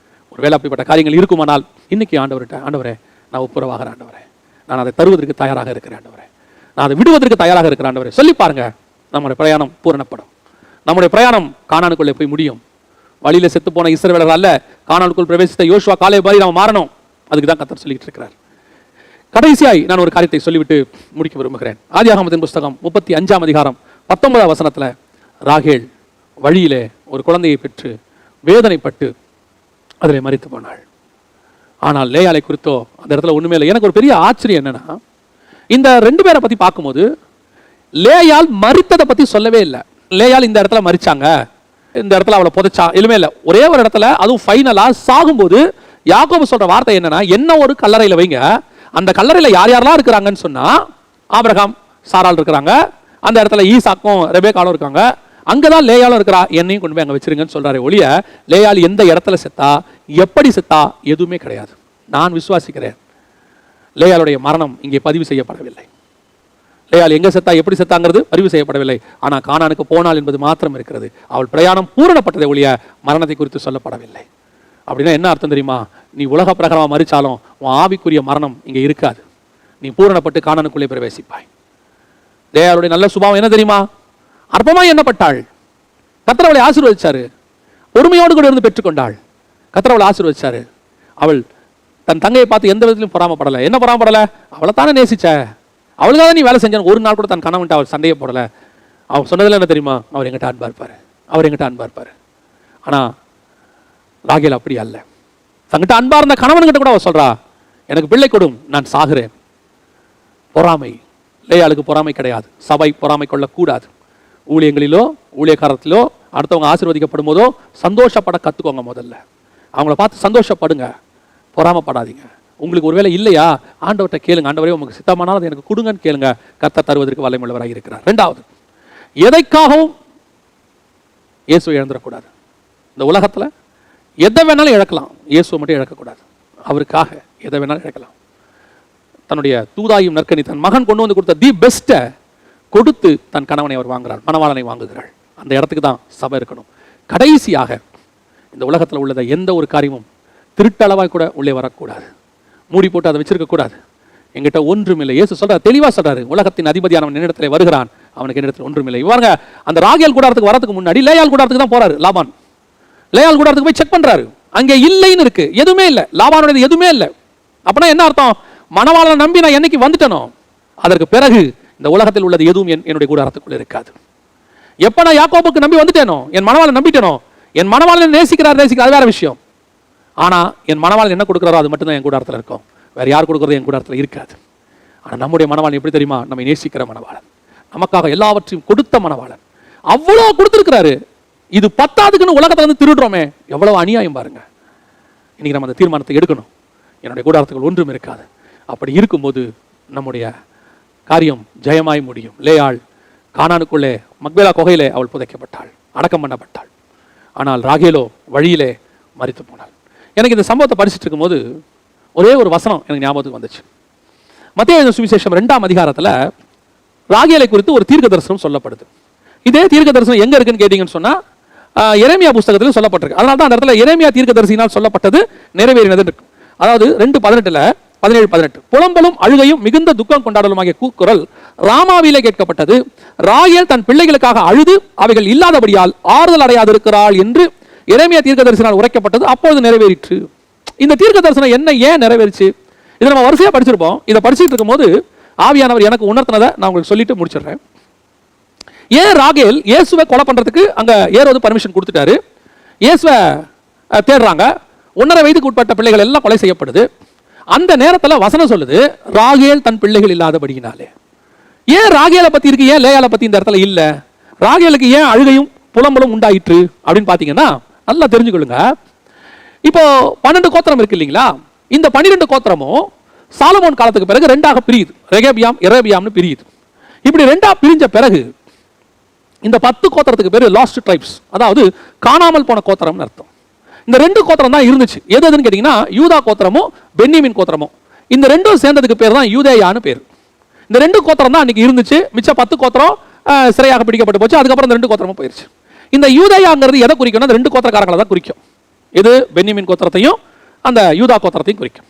ஒருவேளை அப்படிப்பட்ட காரியங்கள் இருக்குமானால் இன்னைக்கு ஆண்டவர்கிட்ட, ஆண்டவரே நான் ஒப்புரவாகிறேன், ஆண்டவரே நான் அதை தருவதற்கு தயாராக இருக்கிறேன், ஆண்டவரே நான் அதை விடுவதற்கு தயாராக இருக்கிறேன், ஆண்டவரே சொல்லி பாருங்க. நம்முடைய பிரயாணம் பூரணப்படும். நம்முடைய பிரயாணம் கானானுக்குள்ளே போய் முடியும். வழியில செத்து போன இஸ்ரவேலர் அல்ல, கானானுக்குள் பிரவேசித்த யோசுவா காலேப் மாதிரி நாம் மாறணும். அதுக்கு தான் கர்த்தர் சொல்லிட்டு இருக்கிறார். கடைசியாய் நான் ஒரு காரியத்தை சொல்லிவிட்டு முடிக்க விரும்புகிறேன். ஆதியாகமத்தின் புஸ்தகம் 35ஆம் அதிகாரம் 19ஆம் வசனத்துல ராகேல் வழியிலே ஒரு குழந்தையை பெற்று வேதனைப்பட்டு அதிலே மரித்து போனாள். ஆனால் லேயாளை குறித்தோ அந்த இடத்துல ஒண்ணுமே இல்லை. எனக்கு ஒரு பெரிய ஆச்சரியம் என்னன்னா, இந்த ரெண்டு பேரை பத்தி பார்க்கும்போது லேயாள் மரித்ததை பத்தி சொல்லவே இல்லை. லேயாள் இந்த இடத்துல மரிச்சாங்க, இந்த இடத்துல அவளை புதைச்சா, எதுவுமே இல்லை. ஒரே ஒரு இடத்துல, அதுவும் ஃபைனலா சாகும்போது யாக்கோபு சொல்ற வார்த்தை என்னன்னா, என்ன ஒரு கல்லறையில வைங்க, அந்த கல்லறையில யார் யாரெல்லாம் இருக்கிறாங்கன்னு சொன்னா, ஆபிரகாம் சாராள் இருக்கிறாங்க, அந்த இடத்துல ஈசாக்கும் ரெபேக்காலும் இருக்காங்க, அங்கதான் லேயாலும் இருக்கிறா, என்னையும் கொண்டு போய் அங்க வச்சிருங்கன்னு சொல்றாரு. ஒழிய லேயாள் எந்த இடத்துல செத்தா, எப்படி செத்தா எதுவுமே கிடையாது. நான் விசுவாசிக்கிறேன், லேயாளுடைய மரணம் இங்கே பதிவு செய்யப்படவில்லை. லேயாள் எங்க செத்தா, எப்படி செத்தாங்கிறது பதிவு செய்யப்படவில்லை. ஆனா கானானுக்கு போனாள் என்பது மாத்திரம் இருக்கிறது. அவள் பிரயாணம் பூரணப்பட்டதை ஒழிய மரணத்தை குறித்து சொல்லப்படவில்லை. அப்படின்னா என்ன அர்த்தம் தெரியுமா? நீ உலக பிரகாரமா மரிச்சாலும் உன் ஆவிக்குரிய மரணம் இங்க இருக்காது. நீ பூரணப்பட்டு கானானுக்குள்ளே பிரவேசிப்பாய். லேயாளுடைய நல்ல சுபாவம் என்ன தெரியுமா? அற்பமா எண்ணப்பட்டாள், கர்த்தர் அவளை ஆசீர்வதிச்சாரு. பொறுமையோடு கூட இருந்து பெற்றுக்கொண்டாள், கர்த்தர் அவளை ஆசீர்வதிச்சாரு. அவள் தன் தங்கையை பார்த்து எந்த விதத்திலும் பொறாமப்படலை. என்ன பொறாமப்படலை? அவளை தானே நேசிச்ச, அவளுக்காக நீ வேலை செஞ்சான். ஒரு நாள் கூட தன் கணவன்ட்டு அவள் சண்டையை போடலை. அவள் சொன்னதில் என்ன தெரியுமா? அவர் எங்கிட்ட அன்பா இருப்பாரு, அவர் எங்கிட்ட அன்பா இருப்பாரு. ஆனா ராகேல் அப்படி அல்ல. தங்கிட்ட அன்பா இருந்த கணவன்கிட்ட கூட அவள் சொல்றா, எனக்கு பிள்ளை கொடும், நான் சாகிறேன். பொறாமை. லேயாளுக்கு பொறாமை கிடையாது. சபை பொறாமை கொள்ளக்கூடாது. ஊழியங்களிலோ ஊழியக்காரத்திலோ அடுத்தவங்க ஆசீர்வதிக்கப்படும் போதோ சந்தோஷப்பட கத்துக்கோங்க. முதல்ல அவங்கள பார்த்து சந்தோஷப்படுங்க, பொறாமப்படாதீங்க. உங்களுக்கு ஒருவேளை இல்லையா, ஆண்டவர்கிட்ட கேளுங்க, ஆண்டவரே உங்களுக்கு சித்தமானால் அதை எனக்கு கொடுங்கன்னு கேளுங்க. கர்த்தர் தருவதற்கு வல்லமையுள்ளவராக இருக்கிறார். ரெண்டாவது, எதைக்காகவும் இயேசுவை இழந்துடக்கூடாது. இந்த உலகத்துல எதை வேணாலும் இழக்கலாம், இயேசுவை மட்டும் இழக்கக்கூடாது. அவருக்காக எதை வேணாலும் இழக்கலாம். தன்னுடைய தூதாயும் நற்கனி தன் மகன் கொண்டு வந்து கொடுத்த தி பெஸ்ட்டை கொடுத்து தன் கணவனை அவர் வாங்குகிறார், மணவாளனை வாங்குகிறாள். அந்த இடத்துக்கு தான் சபை இருக்கணும். கடைசியாக இந்த உலகத்தில் உள்ளத எந்த ஒரு காரியமும் திருட்டளவாய் கூட உள்ளே வரக்கூடாது. மூடி போட்டு அதை வச்சிருக்க கூடாது. எங்கிட்ட ஒன்றும் இல்லை. இயேசு சொல்றாரு, தெளிவா சொல்றாரு, உலகத்தின் அதிபதியானவன் என்னிடத்தில் வருகிறான், அவனுக்கு என்னிடத்தில் ஒன்றும் இல்லை. இவங்க அந்த ராகேல் கூடாரத்துக்கு வரதுக்கு முன்னாடி லேயாள் கூடாரத்துக்கு தான் போறாரு லாபான். லேயாள் கூடாரத்துக்கு போய் செக் பண்றாரு, அங்கே இல்லைன்னு இருக்கு, எதுவுமே இல்லை, லாபானுடையது எதுவுமே இல்லை. அப்படின்னா என்ன அர்த்தம்? மணவாளனை நம்பி நான் என்னைக்கு வந்துட்டனோ அதற்கு பிறகு இந்த உலகத்தில் உள்ளது எதுவும் என்னுடைய கூடாரத்துக்குள்ள இருக்காது. எப்ப நான் யாக்கோபுக்கு நம்பி வந்துட்டேனோ, என் மணவாளனை நம்பிட்டேனோ, என் மணவாளனை நேசிக்கிறார் அது வேற விஷயம். ஆனா என் மணவாளன் என்ன கொடுக்குறாரோ அது மட்டும்தான் என் கூடாரத்தில் இருக்கும், வேற யார் கொடுக்குறது என் கூடாரத்தில் இருக்காது. ஆனா நம்முடைய மணவாளன் எப்படி தெரியுமா? நம்மை நேசிக்கிற மணவாளன், நமக்காக எல்லாவற்றையும் கொடுத்த மணவாளன், அவ்வளவு கொடுத்திருக்கிறாரு. இது பத்தாதுக்குன்னு உலகத்துல வந்து திருடுறோமே, எவ்வளவு அநியாயம் பாருங்க. இன்னைக்கு நம்ம அந்த தீர்மானத்தை எடுக்கணும். என்னுடைய கூடாரத்துக்குள் ஒன்றும் இருக்காது. அப்படி இருக்கும்போது நம்முடைய காரியம் ஜெயமாய் முடியும். லேயாள் கானானுக்குள்ளே மக்பேலா குகையிலே அவள் புதைக்கப்பட்டாள், அடக்கம் பண்ணப்பட்டாள். ஆனால் ராகேலோ வழியிலே மரித்து போனாள். எனக்கு இந்த சம்பவத்தை படிச்சுட்டு இருக்கும்போது ஒரே ஒரு வசனம் எனக்கு ஞாபகத்துக்கு வந்துச்சு. மத்தேயு சுவிசேஷம் 2ஆம் அதிகாரத்தில் ராகேலை குறித்து ஒரு தீர்க்க தரிசனம் சொல்லப்படுது. இதே தீர்க்க தரிசனம் எங்க இருக்குன்னு கேட்டீங்கன்னு சொன்னா எரேமியா புஸ்தகத்திலும் சொல்லப்பட்டிருக்கு. அதனால தான் அந்த இடத்துல எரேமியா தீர்க்க தரிசினால் சொல்லப்பட்டது நிறைவேறினது இருக்கு. அதாவது 2:18 புலம்பலும் அழுகையும் மிகுந்த துக்கம் கொண்டாடலுமாகிய கூக்குரல் ராமாவிலே கேட்கப்பட்டது. ராகேல் தன் பிள்ளைகளுக்காக அழுது அவைகள் இல்லாதபடியால் ஆறுதல் அடையாதிருக்கிறாள் என்று எரேமியா தீர்க்க தரிசனால் உரைக்கப்பட்டது. அப்பொழுது நிறைவேறிற்று. இந்த தீர்க்க தரிசனம் என்ன, ஏன் நிறைவேறிச்சு? இதை நம்ம வரிசையா படிச்சிருப்போம். இதை படிச்சுட்டு இருக்கும் போது ஆவியானவர் எனக்கு உணர்த்தினதை நான் உங்களுக்கு சொல்லிட்டு முடிச்சிடுறேன். ஏன் ராகேல் இயேசுவை கொலை பண்றதுக்கு அங்க ஏரோது பர்மிஷன் கொடுத்துட்டாரு. இயேசுவை தேடுறாங்க. 1.5 வயதுக்கு உட்பட்ட பிள்ளைகள் எல்லாம் கொலை செய்யப்படுது. அந்த நேரத்தில் வசனம் சொல்லுது, ராகேல் தன் பிள்ளைகள் இல்லாதபடியினாலே. ஏன் ராகேலை பத்தி இருக்கு, ஏன் லேயாலை பத்தி இந்த இடத்துல இல்ல? ராகேலுக்கு ஏன் அழுகையும் புலம்பலும் உண்டாயிற்று அப்படின்னு பாத்தீங்கன்னா நல்லா தெரிஞ்சுக்கொள்ளுங்க. இப்போ 12 கோத்திரம் இருக்கு இல்லைங்களா? இந்த 12 கோத்திரமும் சாலமோன் காலத்துக்கு பிறகு 2ஆக பிரியுது. ரெகேபியாம் எரேபியாம்னு பிரியுது. இப்படி 2ஆ பிரிஞ்ச பிறகு இந்த 10 கோத்திரத்துக்கு பேரு லாஸ்ட் ட்ரைப்ஸ், அதாவது காணாமல் போன கோத்திரம்னு அர்த்தம். இந்த 2 கோத்திரம் தான் இருந்துச்சு. எதுன்னு கேட்டீங்கன்னா யூதா கோத்திரமும் பென்யமீன் கோத்திரமும். இந்த 2ம் சேர்ந்ததுக்கு பேர் தான் யூதேயான்னு பேர். இந்த 2 கோத்திரம் தான் அன்னைக்கு இருந்துச்சு. மிச்ச 10 கோத்திரம் சிறையாக பிடிக்கப்பட்டு போச்சு. அதுக்கப்புறம் இந்த 2 கோத்திரமும் போயிருச்சு. இந்த யூதேயாங்கிறது எதை குறிக்கணும்? 2 கோத்திரக்காரங்களை தான் குறிக்கும். இது பென்யமீன் கோத்திரத்தையும் அந்த யூதா கோத்திரத்தையும் குறிக்கும்.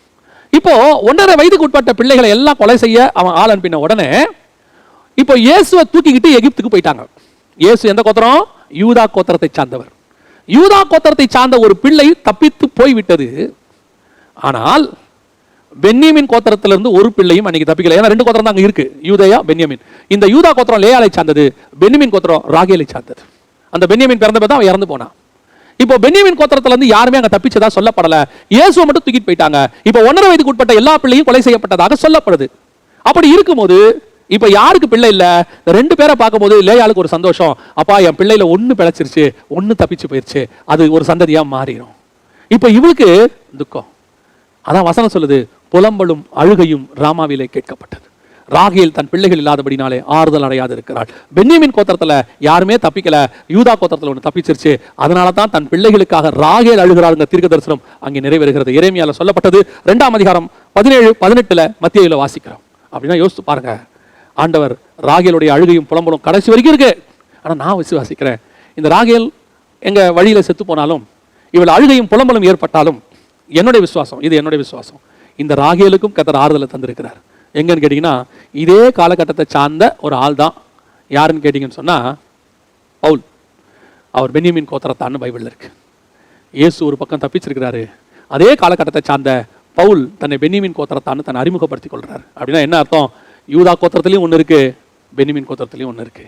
இப்போ 1.5 வயதுக்கு உட்பட்ட பிள்ளைகளை எல்லாம் கொலை செய்ய அவன் ஆள் அனுப்பின உடனே இப்போ இயேசுவை தூக்கிக்கிட்டு எகிப்துக்கு போயிட்டாங்க. இயேசு எந்த கோத்திரம்? யூதா கோத்திரத்தை சார்ந்தவர். யூதா கோத்திரத்தை சார்ந்த ஒரு பிள்ளை தப்பித்து போய்விட்டது. ஆனால் பென்யமீன் கோத்திரத்திலிருந்து ஒரு பிள்ளையும் அன்னைக்கு தப்பிக்கல. ஏன்னா 2 கோத்திரம் தான் அங்க இருக்கு, யூதேயா பென்யமீன். இந்த யூதா கோத்திரம் லேயாலை சார்ந்தது, பென்யமீன் கோத்திரம் ராகேலை சார்ந்தது. அந்த பென்யமீன் பிறந்த போது அவன் இறந்து போனான். இப்போ பென்யமீன் கோத்திரத்துல இருந்து யாருமே அங்க தப்பிச்சதா சொல்லப்படல. இயேசுவை மட்டும் தூக்கிட்டு போயிட்டாங்க. இப்போ 1.5 வயதுக்கு உட்பட்ட எல்லா பிள்ளையும் கொலை செய்யப்பட்டதாக சொல்லப்படுது. அப்படி இருக்கும்போது இப்ப யாருக்கு பிள்ளை இல்ல? 2 பேரை பார்க்கும்போது லேயாளுக்கு ஒரு சந்தோஷம், அப்பா என் பிள்ளையில 1 பிழைச்சிருச்சு, 1 தப்பிச்சு போயிருச்சு, அது ஒரு சந்ததியா மாறிடும். இப்ப இவளுக்கு துக்கம். அதான் வசனம் சொல்லுது, புலம்பலும் அழுகையும் ராமாவிலே கேட்கப்பட்டது. ராகேல் தன் பிள்ளைகள் இல்லாதபடினாலே ஆறுதல் அடையாது இருக்கிறாள். பென்யமீன் கோத்திரத்துல யாருமே தப்பிக்கல, யூதா கோத்திரத்துல 1 தப்பிச்சிருச்சு. அதனால தான் தன் பிள்ளைகளுக்காக ராகேல் அழுகிறாருங்க தீர்க்க தரிசனம் அங்கே நிறைவேறுகிறது. எரேமியால சொல்லப்பட்டது 2ஆம் அதிகாரம் 17-18 மத்தேயுல வாசிக்கிறோம். அப்படின்னா யோசித்து பாருங்க, ஆண்டவர் ராகேலுடைய அழுகையும் புலம்பலும் கடைசி வரைக்கும் இருக்கு. ஆனா நான் விசுவாசிக்கிறேன், இந்த ராகேல் எங்க வழியில செத்து போனாலும், இவள் அழுகையும் புலம்பலும் ஏற்பட்டாலும், என்னுடைய விசுவாசம், இது என்னுடைய விசுவாசம், இந்த ராகேலுக்கும் கர்த்தர் ஆறுதலை தந்திருக்கிறார். எங்கன்னு கேட்டீங்கன்னா இதே காலகட்டத்தை சார்ந்த ஒரு ஆள் தான். யாருன்னு கேட்டீங்கன்னு சொன்னா பவுல். அவர் பென்யமீன் கோத்திரத்தான்னு பைபிள்ல இருக்கு. இயேசு ஒரு பக்கம் தப்பிச்சிருக்கிறாரு. அதே காலகட்டத்தை சார்ந்த பவுல் தன்னை பென்யமீன் கோத்திரத்தான்னு தன்னை அறிமுகப்படுத்திக் கொள்றாரு. அப்படின்னா என்ன அர்த்தம்? யூதா கோத்திரத்திலையும் 1 இருக்கு, பென்யமீன் கோத்திரத்திலையும் 1 இருக்கு.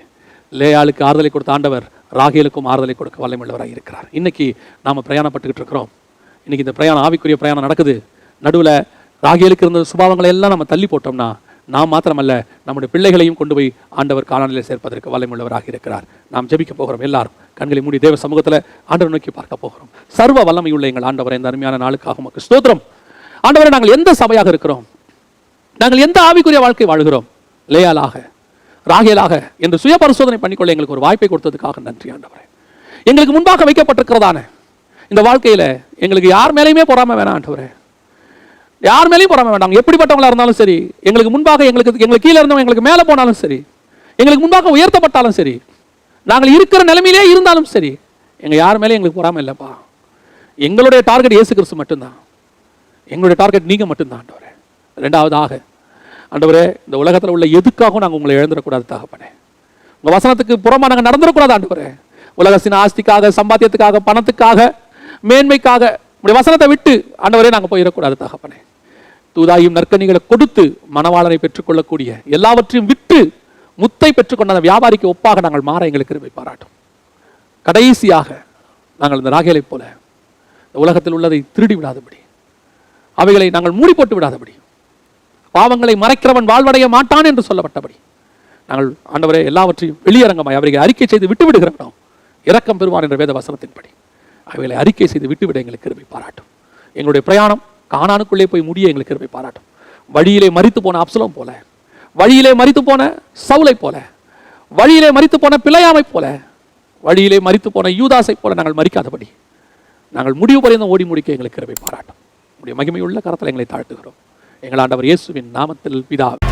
லேயாளுக்கு ஆறுதலை கொடுத்த ஆண்டவர் ராகேலுக்கும் ஆறுதலை கொடுக்க வல்லமையுள்ளவராக இருக்கிறார். இன்னைக்கு நாம பிரயாணப்பட்டுக்கிட்டு இருக்கிறோம். இன்னைக்கு இந்த பிரயாணம் ஆவிக்குரிய பிரயாணம் நடக்குது. நடுவில் ராகேலுக்கு இருந்த சுபாவங்களை எல்லாம் நம்ம தள்ளி போட்டோம்னா நாம் மாத்திரமல்ல, நம்முடைய பிள்ளைகளையும் கொண்டு போய் ஆண்டவர் கானானிலே சேர்ப்பதற்கு வல்லமையுள்ளவராக இருக்கிறார். நாம் ஜெபிக்க போகிறோம். எல்லாரும் கண்களை மூடி தேவ சமூகத்தில் ஆண்டவர் நோக்கி பார்க்க போகிறோம். சர்வ வல்லமையுள்ள எங்கள் ஆண்டவரை, இந்த அருமையான நாளுக்காக உமக்கு ஸ்தோத்திரம். ஆண்டவரை, நாங்கள் எந்த சபையாக இருக்கிறோம், நாங்கள் எந்த ஆவிக்குரிய வாழ்க்கை வாழ்கிறோம், லேயாளாக ராகேலாக என்று சுய பரிசோதனை பண்ணிக்கொள்ள எங்களுக்கு ஒரு வாய்ப்பை கொடுத்ததுக்காக நன்றி ஆண்டவரே. எங்களுக்கு முன்பாக வைக்கப்பட்டிருக்கிறதான இந்த வாழ்க்கையில எங்களுக்கு யார் மேலேயுமே பொறாம வேணாம் ஆண்டவரே, யார் மேலேயும் பொறாம வேண்டாம். எப்படிப்பட்டவங்களா இருந்தாலும் சரி, எங்களுக்கு முன்பாக எங்களுக்கு கீழே இருந்தவங்க எங்களுக்கு மேலே போனாலும் சரி, எங்களுக்கு முன்பாக உயர்த்தப்பட்டாலும் சரி, நாங்கள் இருக்கிற நிலைமையிலே இருந்தாலும் சரி, எங்க யார் மேலே எங்களுக்கு பொறாம இல்லப்பா. எங்களுடைய டார்கெட் இயேசு கிறிஸ்து மட்டும்தான். எங்களுடைய டார்கெட் நீங்க மட்டும்தான் ஆண்டவரே. 2வது ஆண்டவரே, இந்த உலகத்தில் உள்ள எதுக்காகவும் நாங்கள் உங்களை இழந்துடக்கூடாது தகப்பனே. உங்க வசனத்துக்கு புறமா நாங்கள் நடந்துடக்கூடாது ஆண்டவரே. உலகத்தின் ஆஸ்திக்காக, சம்பாத்தியத்துக்காக, பணத்துக்காக, மேன்மைக்காக உடைய வசனத்தை விட்டு ஆண்டவரே நாங்கள் போயிடக்கூடாது தகப்பனே. தூதாயும் நற்கனிகளை கொடுத்து மணவாளனை பெற்றுக்கொள்ளக்கூடிய, எல்லாவற்றையும் விட்டு முத்தை பெற்றுக்கொண்ட அந்த வியாபாரிக்கு ஒப்பாக நாங்கள் மாற எங்களுக்கு கிருபை பாராட்டும். கடைசியாக நாங்கள் இந்த ராகேலை போல இந்த உலகத்தில் உள்ளதை திருடி விடாதபடி, அவைகளை நாங்கள் மூடி போட்டு விடாதபடி, பாவங்களை மறைக்கிறவன் வாழ்வடைய மாட்டான் என்று சொல்லப்பட்டபடி நாங்கள் ஆண்டவரே எல்லாவற்றையும் வெளியரங்கமாய் அவர்களை அறிக்கை செய்து விட்டு விடுகிறோம். இரக்கம் பெறுவார் என்ற வேத வசனத்தின்படி அவைகளை அறிக்கை செய்து விட்டுவிட எங்களுக்கு கிருபை பாராட்டும். எங்களுடைய பிரயாணம் கானானுக்குள்ளே போய் முடிய எங்களுக்கு கிருபை பாராட்டும். வழியிலே மரித்து போன அப்சலோம் போல, வழியிலே மரித்து போன சவுலை போல, வழியிலே மரித்து போன பிழையாமை போல, வழியிலே மரித்து போன யூதாசை போல நாங்கள் மரிக்காதபடி நாங்கள் முடிவு பரியந்தம் ஓடி முடிக்க எங்களுக்கு கிருபை பாராட்டும். உடைய மகிமையுள்ள கரத்தில் எங்களை தாழ்த்துகிறோம். எங்கள் ஆண்டவர் இயேசுவின் நாமத்தில் பிதாவே.